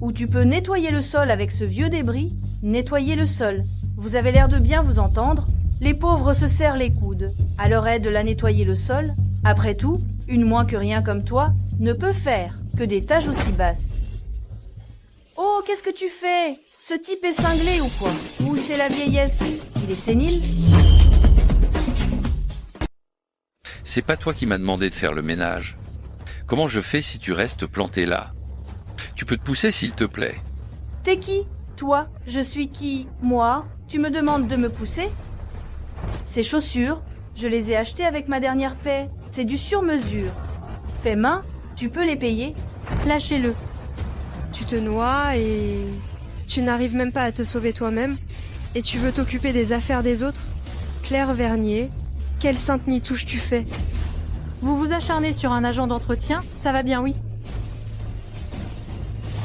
Ou tu peux nettoyer le sol avec ce vieux débris. Nettoyer le sol. Vous avez l'air de bien vous entendre. Les pauvres se serrent les coudes. Alors aide-la à nettoyer le sol. Après tout, une moins que rien comme toi ne peut faire que des tâches aussi basses. Oh, qu'est-ce que tu fais? Ce type est cinglé ou quoi? Ou c'est la vieillesse? Il est sénile? C'est pas toi qui m'as demandé de faire le ménage. Comment je fais si tu restes planté là? Tu peux te pousser s'il te plaît. T'es qui? Toi? Je suis qui? Moi? Tu me demandes de me pousser? Ces chaussures, je les ai achetées avec ma dernière paie. C'est du sur-mesure. Fais main, tu peux les payer. Lâchez-le. Tu te noies et tu n'arrives même pas à te sauver toi-même. Et tu veux t'occuper des affaires des autres? Claire Vernier, quelle sainte nitouche tu fais? Vous vous acharnez sur un agent d'entretien? Ça va bien, oui.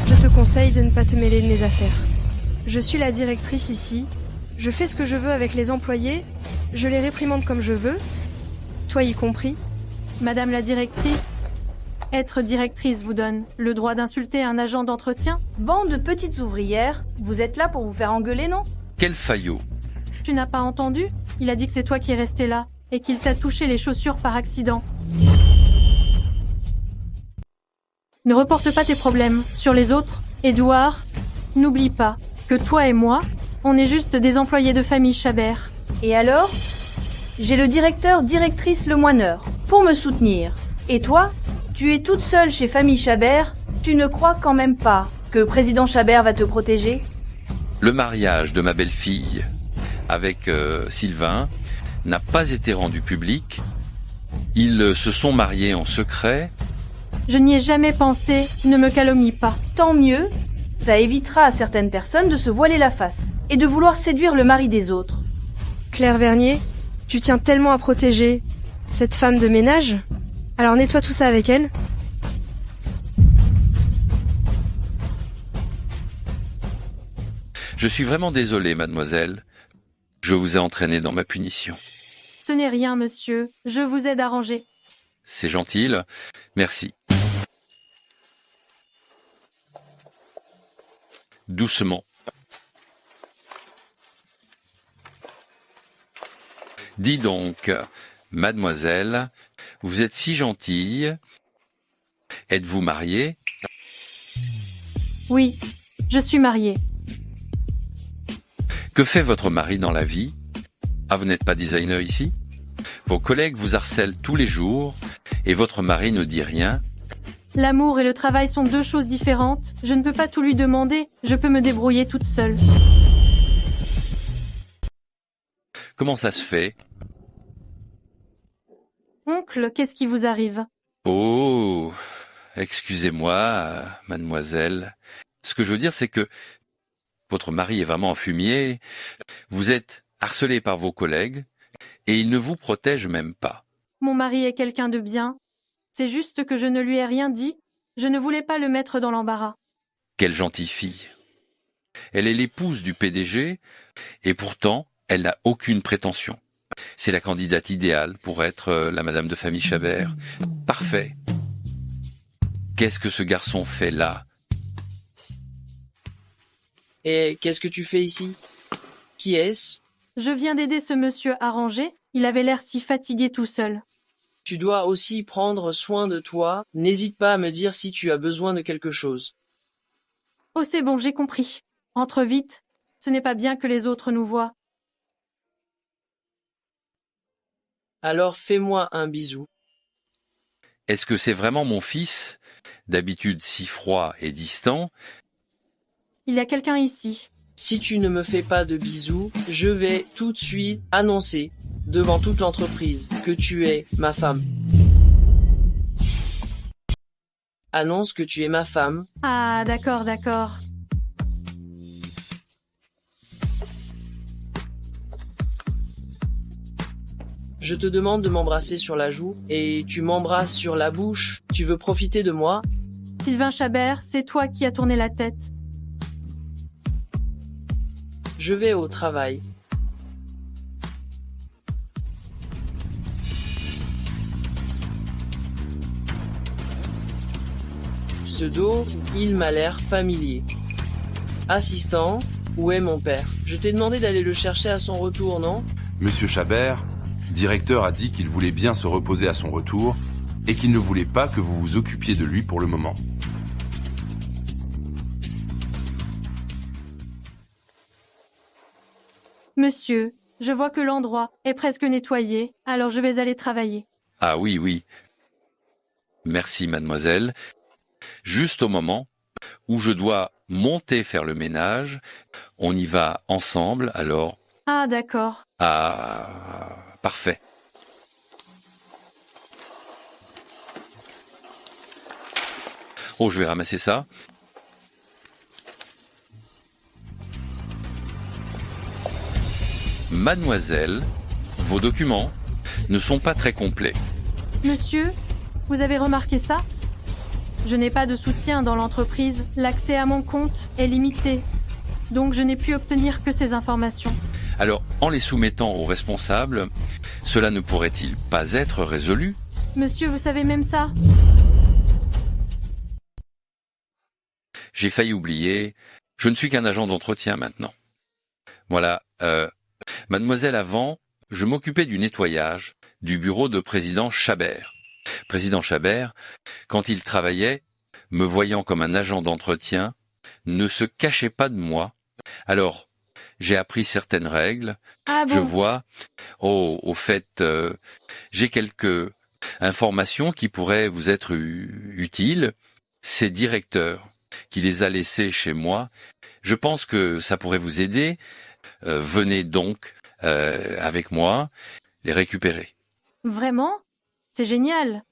Je te conseille de ne pas te mêler de mes affaires. Je suis la directrice ici. Je fais ce que je veux avec les employés. Je les réprimande comme je veux. Toi y compris. Madame la directrice, être directrice vous donne le droit d'insulter un agent d'entretien? Bande de petites ouvrières, vous êtes là pour vous faire engueuler, non? Quel faillot! Tu n'as pas entendu? Il a dit que c'est toi qui es resté là et qu'il t'a touché les chaussures par accident. Ne reporte pas tes problèmes sur les autres. Édouard, n'oublie pas que toi et moi, on est juste des employés de famille Chabert. Et alors? J'ai le directrice Lemoineur pour me soutenir. Et toi? Tu es toute seule chez famille Chabert. Tu ne crois quand même pas que président Chabert va te protéger? Le mariage de ma belle-fille avec Sylvain n'a pas été rendu public. Ils se sont mariés en secret. Je n'y ai jamais pensé, ne me calomnie pas. Tant mieux, ça évitera à certaines personnes de se voiler la face et de vouloir séduire le mari des autres. Claire Vernier, tu tiens tellement à protéger cette femme de ménage? Alors nettoie tout ça avec elle. Je suis vraiment désolé, mademoiselle. Je vous ai entraîné dans ma punition. Ce n'est rien, monsieur. Je vous aide à ranger. C'est gentil. Merci. Doucement. Dis donc, mademoiselle, vous êtes si gentille. Êtes-vous mariée? Oui, je suis mariée. Que fait votre mari dans la vie? Ah, vous n'êtes pas designer ici? Vos collègues vous harcèlent tous les jours et votre mari ne dit rien. L'amour et le travail sont deux choses différentes. Je ne peux pas tout lui demander. Je peux me débrouiller toute seule. Comment ça se fait? Oncle, qu'est-ce qui vous arrive? Oh, excusez-moi, mademoiselle. Ce que je veux dire, c'est que votre mari est vraiment un fumier. Vous êtes harcelé par vos collègues et il ne vous protège même pas. Mon mari est quelqu'un de bien. C'est juste que je ne lui ai rien dit. Je ne voulais pas le mettre dans l'embarras. Quelle gentille fille. Elle est l'épouse du PDG et pourtant, elle n'a aucune prétention. C'est la candidate idéale pour être la madame de famille Chabert. Parfait. Qu'est-ce que ce garçon fait là? Et qu'est-ce que tu fais ici? Qui est-ce? Je viens d'aider ce monsieur à ranger. Il avait l'air si fatigué tout seul. Tu dois aussi prendre soin de toi. N'hésite pas à me dire si tu as besoin de quelque chose. Oh, c'est bon, j'ai compris. Entre vite. Ce n'est pas bien que les autres nous voient. Alors fais-moi un bisou. Est-ce que c'est vraiment mon fils, d'habitude si froid et distant? Il y a quelqu'un ici. Si tu ne me fais pas de bisous, je vais tout de suite annoncer devant toute l'entreprise que tu es ma femme. Annonce que tu es ma femme. Ah, d'accord, d'accord. Je te demande de m'embrasser sur la joue et tu m'embrasses sur la bouche. Tu veux profiter de moi? Sylvain Chabert, c'est toi qui as tourné la tête. Je vais au travail. Pseudo, il m'a l'air familier. Assistant, où est mon père? Je t'ai demandé d'aller le chercher à son retour, non? Monsieur Chabert, directeur a dit qu'il voulait bien se reposer à son retour et qu'il ne voulait pas que vous vous occupiez de lui pour le moment. Monsieur, je vois que l'endroit est presque nettoyé, alors je vais aller travailler. Ah oui, oui. Merci, mademoiselle. Juste au moment où je dois monter faire le ménage, on y va ensemble, alors... Ah, d'accord. Ah, parfait. Oh, je vais ramasser ça. Mademoiselle, vos documents ne sont pas très complets. Monsieur, vous avez remarqué ça? Je n'ai pas de soutien dans l'entreprise. L'accès à mon compte est limité. Donc je n'ai pu obtenir que ces informations. Alors, en les soumettant aux responsables, cela ne pourrait-il pas être résolu? Monsieur, vous savez même ça? J'ai failli oublier, je ne suis qu'un agent d'entretien maintenant. Voilà, mademoiselle, avant, je m'occupais du nettoyage du bureau de président Chabert. Président Chabert, quand il travaillait, me voyant comme un agent d'entretien, ne se cachait pas de moi. Alors, j'ai appris certaines règles. Ah bon? Je vois, au fait, j'ai quelques informations qui pourraient vous être utiles. Ces directeurs qui les a laissées chez moi, je pense que ça pourrait vous aider. Venez donc avec moi les récupérer. Vraiment? C'est génial.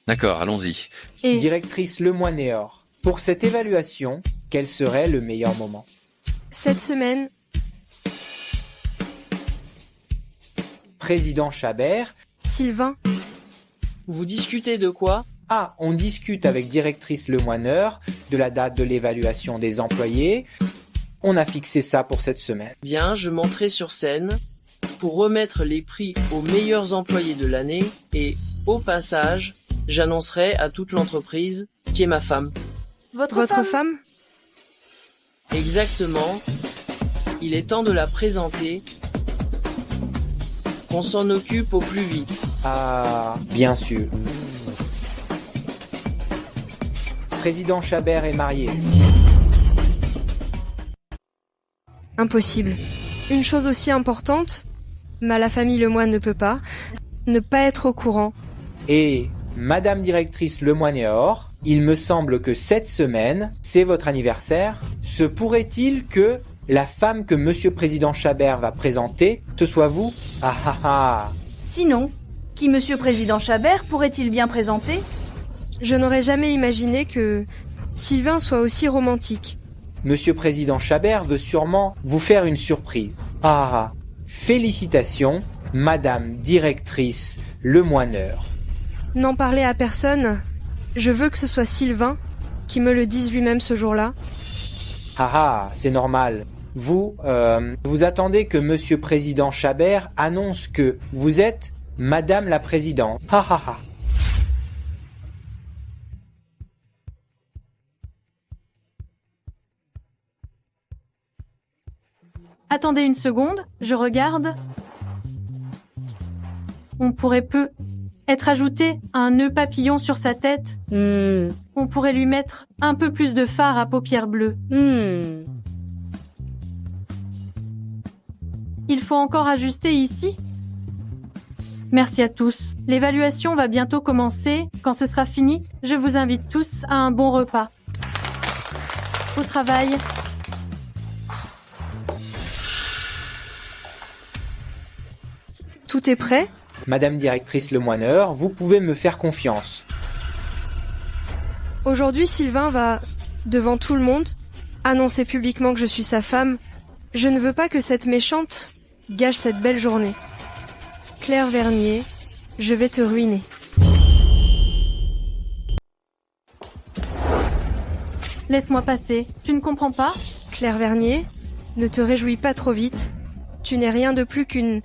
D'accord, allons-y. Et Directrice Lemoinéor, pour cette évaluation, quel serait le meilleur moment? Cette semaine, Président Chabert, Sylvain, Vous discutez de quoi? Ah, on discute avec directrice Lemoineur de la date de l'évaluation des employés. On a fixé ça pour cette semaine. Bien, je monterai sur scène pour remettre les prix aux meilleurs employés de l'année et, au passage, j'annoncerai à toute l'entreprise qui est ma femme. votre femme? Exactement. Il est temps de la présenter. Qu'on s'en occupe au plus vite. Ah, bien sûr. Président Chabert est marié. Impossible. Une chose aussi importante, mais la famille Lemoine ne peut pas, ne pas être au courant. Et Madame directrice Lemoinéor, il me semble que cette semaine, c'est votre anniversaire. Se pourrait-il que la femme que Monsieur Président Chabert va présenter, ce soit vous? Ah ah ah. Sinon, qui Monsieur Président Chabert pourrait-il bien présenter? Je n'aurais jamais imaginé que Sylvain soit aussi romantique. Monsieur Président Chabert veut sûrement vous faire une surprise. Ah, félicitations, Madame directrice Lemoineur. N'en parler à personne, je veux que ce soit Sylvain qui me le dise lui-même ce jour-là. Ah ah, c'est normal. Vous attendez que Monsieur Président Chabert annonce que vous êtes Madame la Présidente. Ah ah ah. attendez une seconde, je regarde. On pourrait être ajouté un nœud papillon sur sa tête. On pourrait lui mettre un peu plus de fard à paupières bleues. Il faut encore ajuster ici. Merci à tous. L'évaluation va bientôt commencer. Quand ce sera fini, je vous invite tous à un bon repas. Au travail. Tout est prêt? Madame directrice Lemoineur, vous pouvez me faire confiance. Aujourd'hui, Sylvain va, devant tout le monde, annoncer publiquement que je suis sa femme. Je ne veux pas que cette méchante gâche cette belle journée. Claire Vernier, je vais te ruiner. Laisse-moi passer. Tu ne comprends pas? Claire Vernier, ne te réjouis pas trop vite. Tu n'es rien de plus qu'une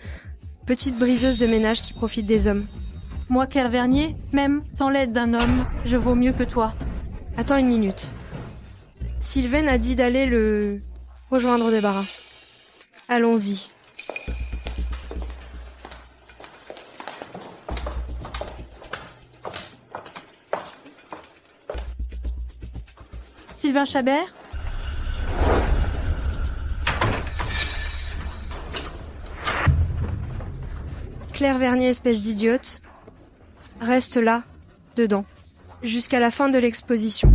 petite briseuse de ménage qui profite des hommes. Moi, Claire Vernier, même sans l'aide d'un homme, je vaux mieux que toi. Attends une minute. Sylvain a dit d'aller le rejoindre au débarras. Allons-y. Sylvain Chabert? Claire Vernier, espèce d'idiote, reste là, dedans, jusqu'à la fin de l'exposition.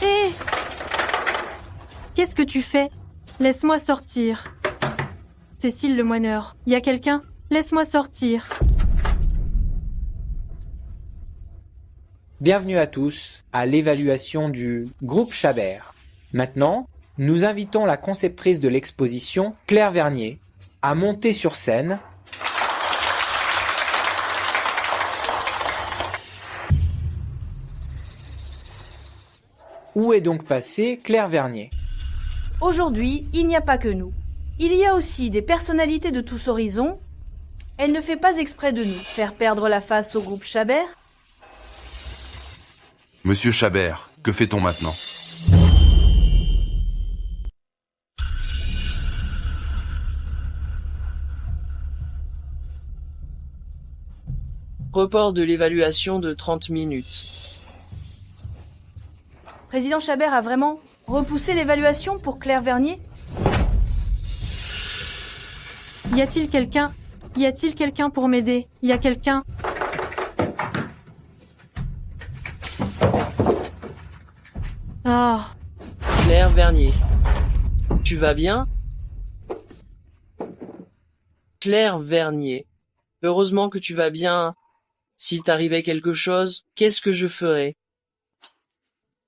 Hé! Qu'est-ce que tu fais? Laisse-moi sortir. Cécile Lemoineur, y a quelqu'un? Laisse-moi sortir. Bienvenue à tous à l'évaluation du groupe Chabert. Maintenant, nous invitons la conceptrice de l'exposition, Claire Vernier, à monter sur scène. Où est donc passée Claire Vernier? Aujourd'hui, il n'y a pas que nous. Il y a aussi des personnalités de tous horizons. Elle ne fait pas exprès de nous faire perdre la face au groupe Chabert. Monsieur Chabert, que fait-on maintenant? Report de l'évaluation de 30 minutes. Président Chabert a vraiment repoussé l'évaluation pour Claire Vernier? Y a-t-il quelqu'un? Y a-t-il quelqu'un pour m'aider? Y a quelqu'un? Ah. Claire Vernier. Tu vas bien? Claire Vernier. Heureusement que tu vas bien. S'il t'arrivait quelque chose, qu'est-ce que je ferais?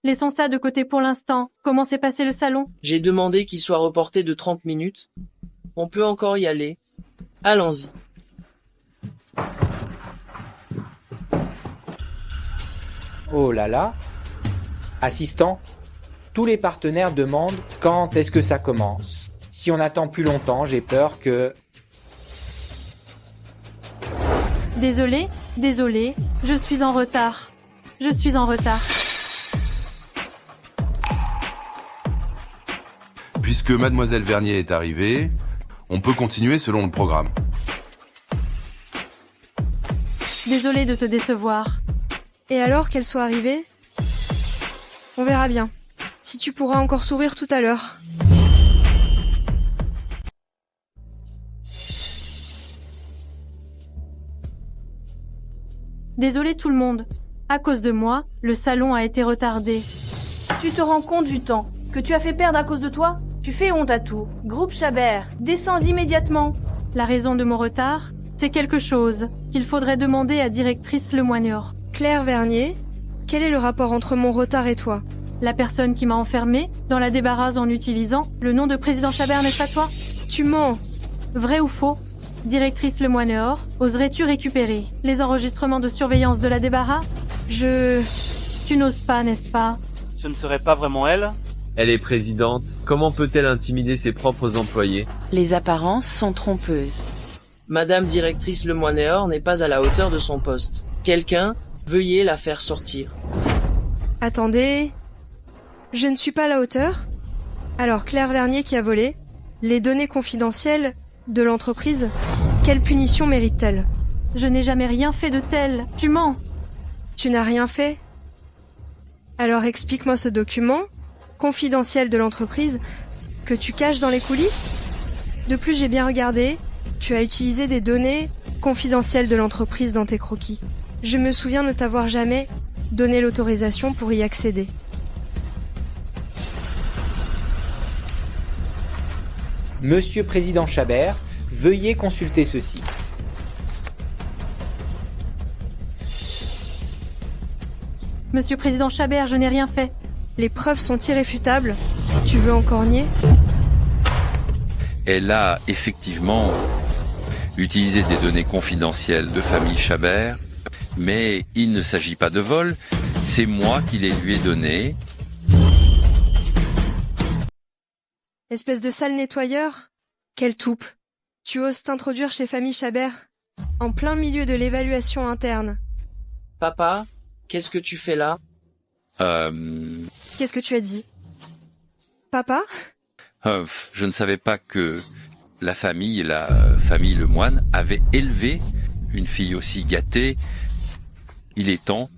Laissons ça de côté pour l'instant. Comment s'est passé le salon? J'ai demandé qu'il soit reporté de 30 minutes. On peut encore y aller. Allons-y. Oh là là. Assistant, tous les partenaires demandent quand est-ce que ça commence. Si on attend plus longtemps, j'ai peur que... Désolé, je suis en retard. Je suis en retard. Puisque Mademoiselle Vernier est arrivée, on peut continuer selon le programme. Désolé de te décevoir. Et alors qu'elle soit arrivée? On verra bien. Si tu pourras encore sourire tout à l'heure. Désolé tout le monde. À cause de moi, le salon a été retardé. Tu te rends compte du temps que tu as fait perdre à cause de toi? Tu fais honte à tout. Groupe Chabert, descends immédiatement. La raison de mon retard, c'est quelque chose qu'il faudrait demander à directrice Lemoigneur. Claire Vernier, quel est le rapport entre mon retard et toi? La personne qui m'a enfermée dans la débarrase en utilisant le nom de président Chabert, n'est-ce pas toi? Tu mens. Vrai ou faux? Directrice Lemoigneur, oserais-tu récupérer les enregistrements de surveillance de la débarras? Tu n'oses pas, n'est-ce pas? Ce ne serait pas vraiment elle? Elle est présidente. Comment peut-elle intimider ses propres employés? Les apparences sont trompeuses. Madame directrice Lemoigneur n'est pas à la hauteur de son poste. Quelqu'un, veuillez la faire sortir. Attendez. Je ne suis pas à la hauteur? Alors Claire Vernier qui a volé les données confidentielles de l'entreprise, quelle punition mérite-t-elle? Je n'ai jamais rien fait de tel. Tu mens. Tu n'as rien fait? Alors explique-moi ce document confidentiel de l'entreprise que tu caches dans les coulisses. De plus, j'ai bien regardé, tu as utilisé des données confidentielles de l'entreprise dans tes croquis. Je me souviens ne t'avoir jamais donné l'autorisation pour y accéder. Monsieur Président Chabert, veuillez consulter ceci. Monsieur Président Chabert, je n'ai rien fait. Les preuves sont irréfutables. Tu veux encore nier? Elle a effectivement utilisé des données confidentielles de famille Chabert, mais il ne s'agit pas de vol, c'est moi qui les lui ai données. Espèce de sale nettoyeur? Quelle toupe! Tu oses t'introduire chez famille Chabert, en plein milieu de l'évaluation interne. Papa, qu'est-ce que tu fais là? Qu'est-ce que tu as dit? Papa? Je ne savais pas que la famille Lemoine, avait élevé une fille aussi gâtée. Il est temps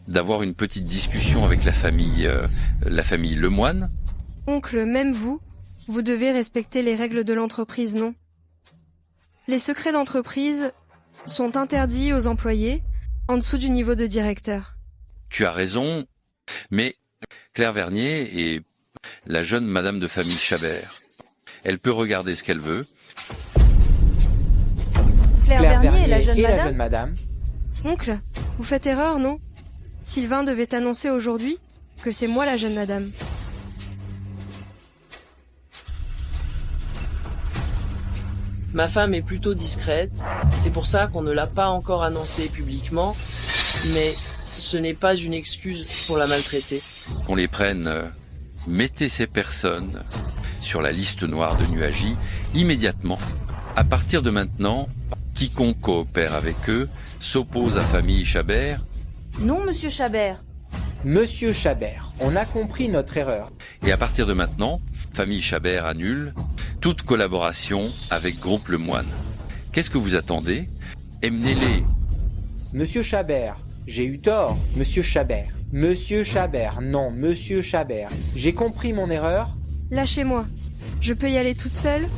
d'avoir une petite discussion avec la famille Lemoine. Oncle, même vous devez respecter les règles de l'entreprise, non? Les secrets d'entreprise sont interdits aux employés en dessous du niveau de directeur. Tu as raison, mais Claire Vernier est la jeune madame de famille Chabert. Elle peut regarder ce qu'elle veut. Claire Vernier et la jeune madame. Oncle, vous faites erreur, non? Sylvain devait annoncer aujourd'hui que c'est moi la jeune madame. Ma femme est plutôt discrète, c'est pour ça qu'on ne l'a pas encore annoncé publiquement, mais ce n'est pas une excuse pour la maltraiter. Qu'on les prenne, mettez ces personnes sur la liste noire de Nuagie immédiatement. À partir de maintenant, quiconque coopère avec eux s'oppose à famille Chabert. Non, monsieur Chabert. Monsieur Chabert, on a compris notre erreur. Et à partir de maintenant, famille Chabert annule toute collaboration avec groupe Le Moine. Qu'est-ce que vous attendez? Emmenez-les. Monsieur Chabert, j'ai eu tort, monsieur Chabert. Monsieur Chabert, non, monsieur Chabert. J'ai compris mon erreur. Lâchez-moi. Je peux y aller toute seule?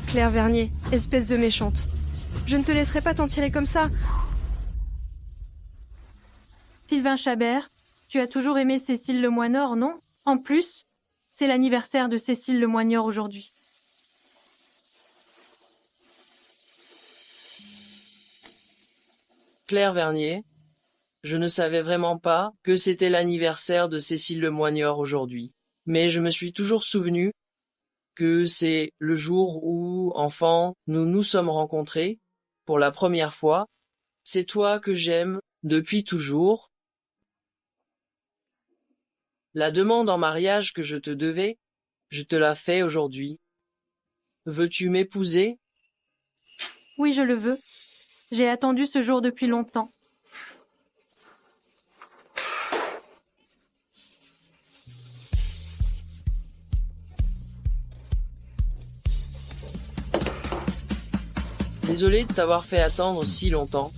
Claire Vernier, espèce de méchante. Je ne te laisserai pas t'en tirer comme ça. Sylvain Chabert, tu as toujours aimé Cécile Lemoinor, non? En plus, c'est l'anniversaire de Cécile Lemoinor aujourd'hui. Claire Vernier, je ne savais vraiment pas que c'était l'anniversaire de Cécile Lemoinor aujourd'hui. Mais je me suis toujours souvenu que c'est le jour où, enfant, nous nous sommes rencontrés pour la première fois. C'est toi que j'aime depuis toujours. La demande en mariage que je te devais, je te la fais aujourd'hui. Veux-tu m'épouser? Oui, je le veux. J'ai attendu ce jour depuis longtemps. Désolé de t'avoir fait attendre si longtemps.